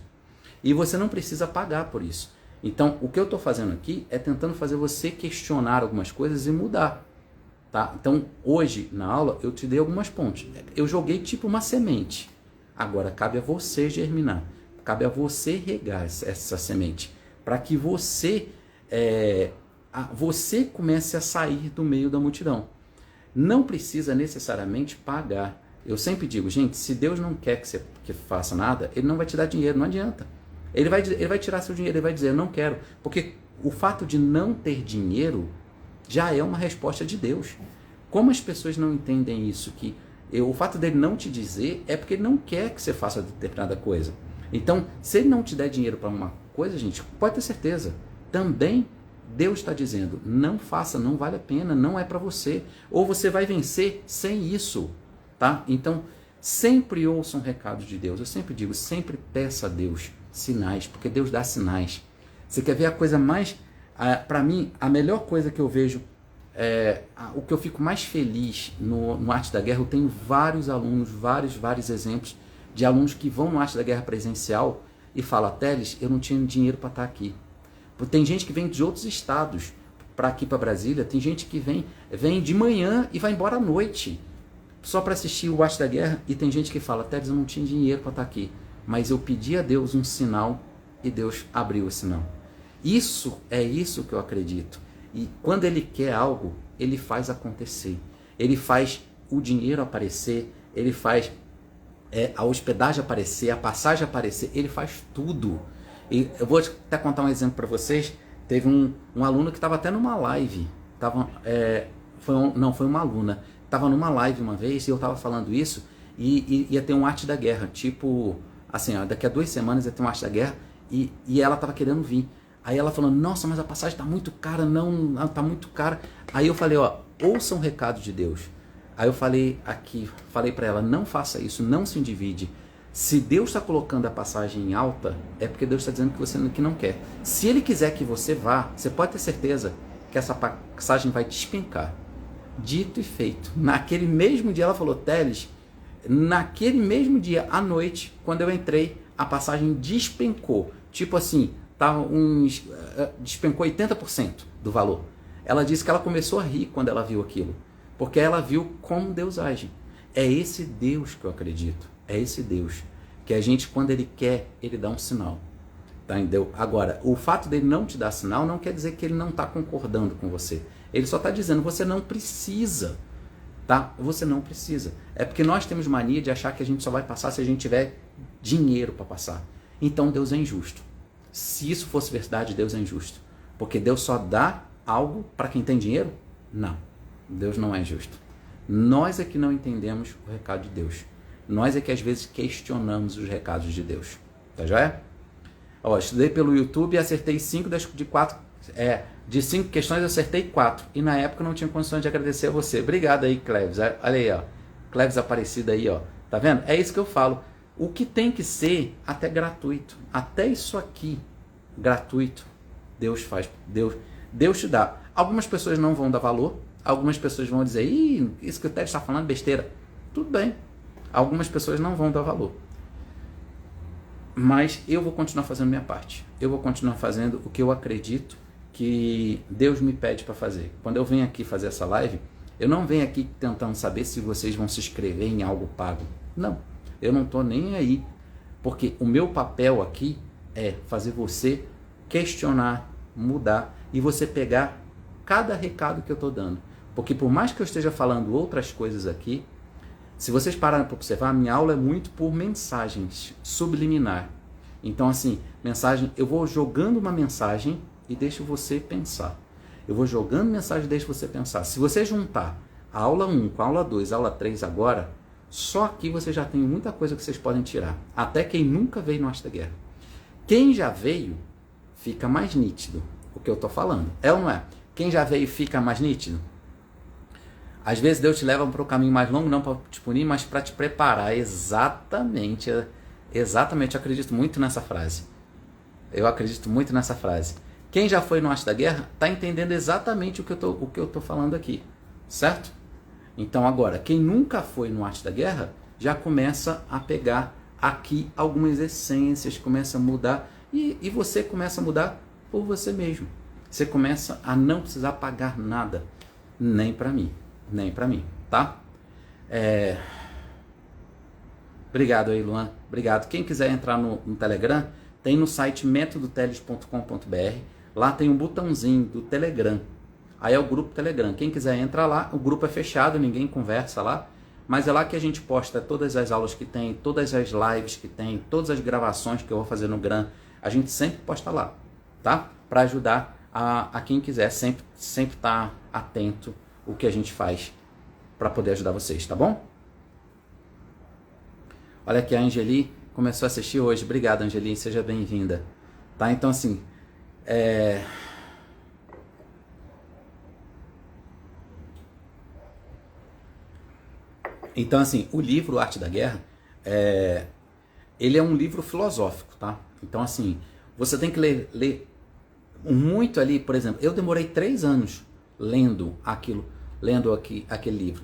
S1: E você não precisa pagar por isso. Então, o que eu estou fazendo aqui é tentando fazer você questionar algumas coisas e mudar. Tá? Então, hoje, na aula, eu te dei algumas pontes. Eu joguei tipo uma semente. Agora, cabe a você germinar. Cabe a você regar essa semente. Para que você comece a sair do meio da multidão. Não precisa necessariamente pagar. Eu sempre digo, gente, se Deus não quer que você faça nada, Ele não vai te dar dinheiro, não adianta. Ele vai tirar seu dinheiro, ele vai dizer, eu não quero. Porque o fato de não ter dinheiro já é uma resposta de Deus. Como as pessoas não entendem isso? O fato dele não te dizer é porque ele não quer que você faça determinada coisa. Então, se ele não te der dinheiro para uma coisa, gente, pode ter certeza, também Deus está dizendo, não faça, não vale a pena, não é para você. Ou você vai vencer sem isso, tá? Então, sempre ouça um recado de Deus. Eu sempre digo, sempre peça a Deus sinais, porque Deus dá sinais. Você quer ver a coisa mais... Para mim, a melhor coisa que eu vejo, o que eu fico mais feliz no Arte da Guerra, eu tenho vários alunos, vários exemplos de alunos que vão no Arte da Guerra presencial e falam, Teles, eu não tinha dinheiro para estar aqui. Tem gente que vem de outros estados para aqui para Brasília, tem gente que vem de manhã e vai embora à noite só para assistir o Arte da Guerra, e tem gente que fala, Teles, eu não tinha dinheiro para estar aqui, mas eu pedi a Deus um sinal e Deus abriu o sinal. Isso que eu acredito. E quando Ele quer algo, Ele faz acontecer. Ele faz o dinheiro aparecer, Ele faz a hospedagem aparecer, a passagem aparecer, Ele faz tudo. E eu vou até contar um exemplo para vocês. Teve um aluno que estava até numa live. Foi uma aluna. Estava numa live uma vez e eu estava falando isso e ia ter um Arte da Guerra. Tipo, assim, ó, daqui a 2 semanas ia ter um Arte da Guerra e ela estava querendo vir. Aí ela falando, nossa, mas a passagem está muito cara, não, está muito cara. Aí eu falei, ó, ouça um recado de Deus. Aí eu falei para ela, não faça isso, não se endivide. Se Deus está colocando a passagem em alta, é porque Deus está dizendo que não quer. Se Ele quiser que você vá, você pode ter certeza que essa passagem vai despencar. Dito e feito. Naquele mesmo dia, ela falou, Teles, naquele mesmo dia, à noite, quando eu entrei, a passagem despencou. Tipo assim, despencou 80% do valor. Ela disse que ela começou a rir quando ela viu aquilo, porque ela viu como Deus age. É esse Deus que eu acredito. É esse Deus que a gente, quando Ele quer, Ele dá um sinal. Tá, entendeu? Agora, o fato dele não te dar sinal não quer dizer que Ele não está concordando com você. Ele só está dizendo, você não precisa. Tá? Você não precisa. É porque nós temos mania de achar que a gente só vai passar se a gente tiver dinheiro para passar. Então Deus é injusto. Se isso fosse verdade, Deus é injusto. Porque Deus só dá algo para quem tem dinheiro? Não. Deus não é injusto. Nós é que não entendemos o recado de Deus. Nós é que às vezes questionamos os recados de Deus. Tá joia? Ó, estudei pelo YouTube e acertei 5 de 5 questões, eu acertei 4. E na época eu não tinha condições de agradecer a você. Obrigado aí, Cleves. Olha aí, ó. Cleves Aparecida aí, ó. Tá vendo? É isso que eu falo. O que tem que ser até gratuito. Até isso aqui, gratuito, Deus faz. Deus te dá. Algumas pessoas não vão dar valor. Algumas pessoas vão dizer, isso que o Ted está falando é besteira. Tudo bem. Algumas pessoas não vão dar valor. Mas eu vou continuar fazendo minha parte. Eu vou continuar fazendo o que eu acredito que Deus me pede para fazer. Quando eu venho aqui fazer essa live, eu não venho aqui tentando saber se vocês vão se inscrever em algo pago. Não, eu não estou nem aí. Porque o meu papel aqui é fazer você questionar, mudar e você pegar cada recado que eu estou dando. Porque por mais que eu esteja falando outras coisas aqui, se vocês pararem para observar, a minha aula é muito por mensagens, subliminar. Então, assim, eu vou jogando uma mensagem e deixo você pensar. Eu vou jogando mensagem e deixo você pensar. Se você juntar a aula 1 com a aula 2, a aula 3 agora, só aqui você já tem muita coisa que vocês podem tirar. Até quem nunca veio no Arte da Guerra. Quem já veio, fica mais nítido o que eu estou falando. É ou não é? Quem já veio fica mais nítido? Às vezes Deus te leva para o caminho mais longo, não para te punir, mas para te preparar. Exatamente, exatamente. Eu acredito muito nessa frase. Eu acredito muito nessa frase. Quem já foi no Arte da Guerra está entendendo exatamente o que eu estou falando aqui, certo? Então agora, quem nunca foi no Arte da Guerra já começa a pegar aqui algumas essências, começa a mudar e você começa a mudar por você mesmo. Você começa a não precisar pagar nada, nem para mim. Nem para mim, tá? Obrigado aí, Luan. Obrigado. Quem quiser entrar no Telegram, tem no site metodoteles.com.br. Lá tem um botãozinho do Telegram. Aí é o grupo Telegram. Quem quiser entrar lá, o grupo é fechado, ninguém conversa lá. Mas é lá que a gente posta todas as aulas que tem, todas as lives que tem, todas as gravações que eu vou fazer no Gram. A gente sempre posta lá, tá? Para ajudar a quem quiser sempre tá atento o que a gente faz para poder ajudar vocês, tá bom? Olha aqui, a Angeli começou a assistir hoje. Obrigado, Angeli, seja bem-vinda. Tá? Então, assim, Então, assim, o livro Arte da Guerra, ele é um livro filosófico, tá? Então, assim, você tem que ler muito ali, por exemplo, eu demorei 3 anos lendo aquele livro.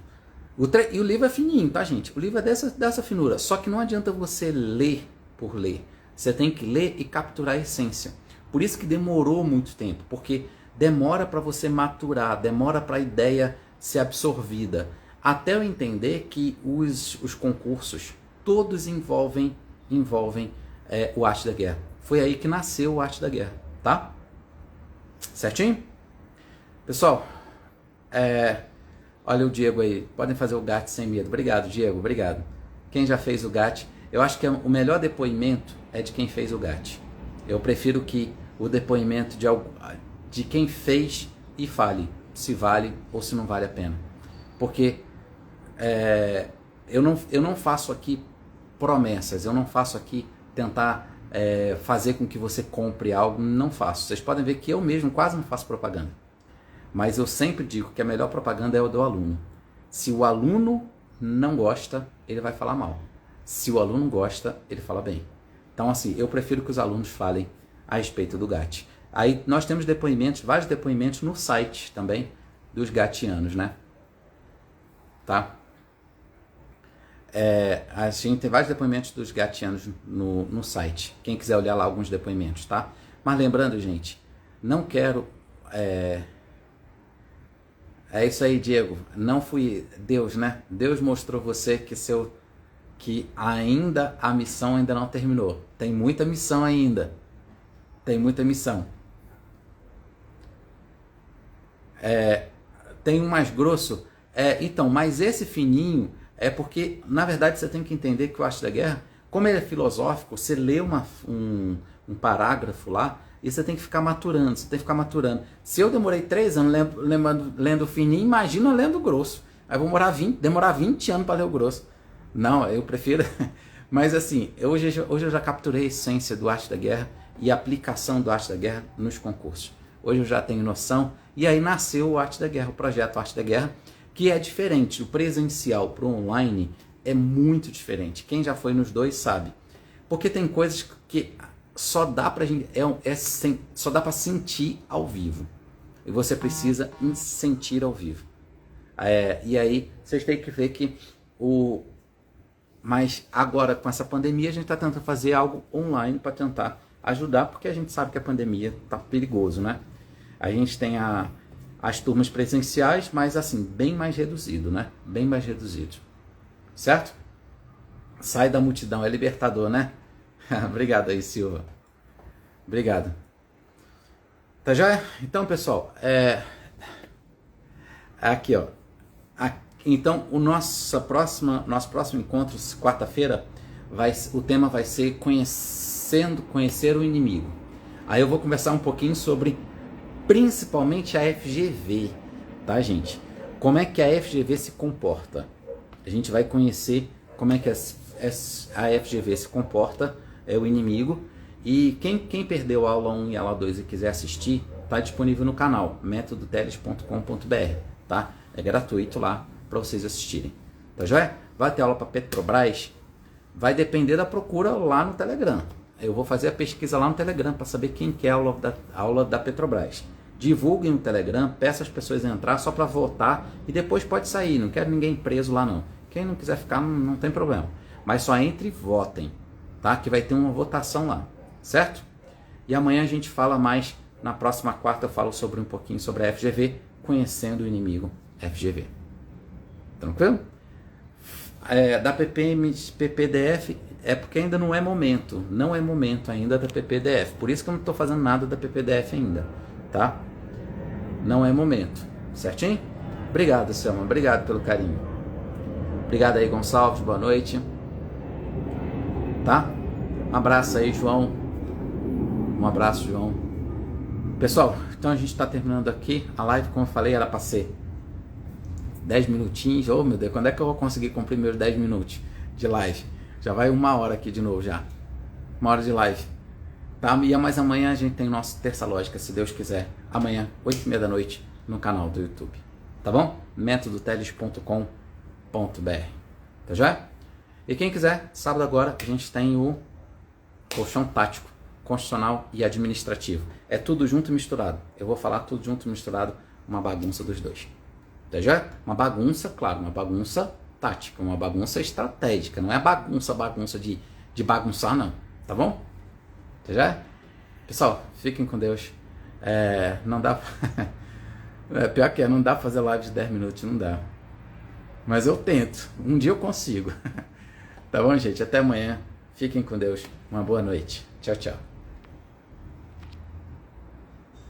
S1: E o livro é fininho, tá, gente? O livro é dessa finura, só que não adianta você ler por ler. Você tem que ler e capturar a essência. Por isso que demorou muito tempo, porque demora para você maturar, demora para a ideia ser absorvida. Até eu entender que os concursos todos envolvem o Arte da Guerra. Foi aí que nasceu o Arte da Guerra, tá? Certinho? Pessoal, olha o Diego aí. Podem fazer o GAT sem medo. Obrigado, Diego. Obrigado. Quem já fez o GAT, eu acho que o melhor depoimento é de quem fez o GAT. Eu prefiro que o depoimento de quem fez e fale se vale ou se não vale a pena. Porque eu não faço aqui promessas, eu não faço aqui tentar fazer com que você compre algo, não faço. Vocês podem ver que eu mesmo quase não faço propaganda. Mas eu sempre digo que a melhor propaganda é o do aluno. Se o aluno não gosta, ele vai falar mal. Se o aluno gosta, ele fala bem. Então, assim, eu prefiro que os alunos falem a respeito do GAT. Aí nós temos vários depoimentos no site também dos gatianos, né? Tá? A gente tem vários depoimentos dos gatianos no site. Quem quiser olhar lá alguns depoimentos, tá? Mas lembrando, gente, não quero... É isso aí, Diego. Não fui Deus, né? Deus mostrou você que ainda a missão ainda não terminou. Tem muita missão ainda. Tem muita missão. Tem um mais grosso. Então, mas esse fininho é porque, na verdade, você tem que entender que o Arte da Guerra, como ele é filosófico, você lê um parágrafo lá, e você tem que ficar maturando, Se eu demorei 3 anos lendo fininho, imagina lendo grosso. Aí eu vou demorar 20 anos para ler o grosso. Não, eu prefiro... Mas assim, hoje eu já capturei a essência do Arte da Guerra e a aplicação do Arte da Guerra nos concursos. Hoje eu já tenho noção. E aí nasceu o Arte da Guerra, o projeto Arte da Guerra, que é diferente. O presencial para o online é muito diferente. Quem já foi nos dois sabe. Porque tem coisas que... só dá pra gente só dá para sentir ao vivo, e você precisa sentir ao vivo. E aí vocês têm que ver que mas agora com essa pandemia a gente está tentando fazer algo online para tentar ajudar, porque a gente sabe que a pandemia tá perigoso, né? A gente tem as turmas presenciais, mas assim bem mais reduzido, né? Bem mais reduzido, certo? Sai da multidão, é libertador, né? Obrigado aí, Silva. Obrigado. Tá joia? Então, pessoal, aqui, ó. Então, nosso próximo encontro, quarta-feira, o tema vai ser conhecer o inimigo. Aí eu vou conversar um pouquinho sobre, principalmente, a FGV, tá, gente? Como é que a FGV se comporta? A gente vai conhecer como é que a FGV se comporta, o inimigo. E quem perdeu a aula 1 e a aula 2 e quiser assistir, está disponível no canal metodoteles.com.br, tá? É gratuito lá para vocês assistirem, tá joia? Vai ter aula para Petrobras, vai depender da procura lá no Telegram. Eu vou fazer a pesquisa lá no Telegram para saber quem quer a aula da Petrobras. Divulguem no Telegram, peça as pessoas a entrar só para votar e depois pode sair, não quero ninguém preso lá não. Quem não quiser ficar não tem problema, mas só entre e votem, tá? Que vai ter uma votação lá. Certo? E amanhã a gente fala mais, na próxima quarta eu falo um pouquinho sobre a FGV, conhecendo o inimigo FGV. Tranquilo? Da PPDF é porque ainda não é momento ainda da PPDF, por isso que eu não estou fazendo nada da PPDF ainda, tá? Não é momento, certinho? Obrigado, Selma, obrigado pelo carinho. Obrigado aí, Gonçalves, boa noite. Tá? Um abraço aí, João. Um abraço, João. Pessoal, então a gente está terminando aqui. A live, como eu falei, era para ser 10 minutinhos. Oh, meu Deus, quando é que eu vou conseguir cumprir meus 10 minutos de live? Já vai 1 hora aqui de novo já. 1 hora de live. Tá? Mas amanhã a gente tem nosso Terça Lógica, se Deus quiser. Amanhã, 8h30 da noite, no canal do YouTube. Tá bom? metodoteles.com.br. Tá já? E quem quiser, sábado agora a gente tem o colchão tático, constitucional e administrativo. É tudo junto e misturado. Eu vou falar tudo junto e misturado, uma bagunça dos dois. Tá já? Uma bagunça, claro, uma bagunça tática, uma bagunça estratégica. Não é bagunça de bagunçar, não. Tá bom? Tá já? Pessoal, fiquem com Deus. Não dá pior que não dá pra fazer live de 10 minutos, não dá. Mas eu tento. Um dia eu consigo. Tá bom, gente? Até amanhã. Fiquem com Deus. Uma boa noite. Tchau, tchau.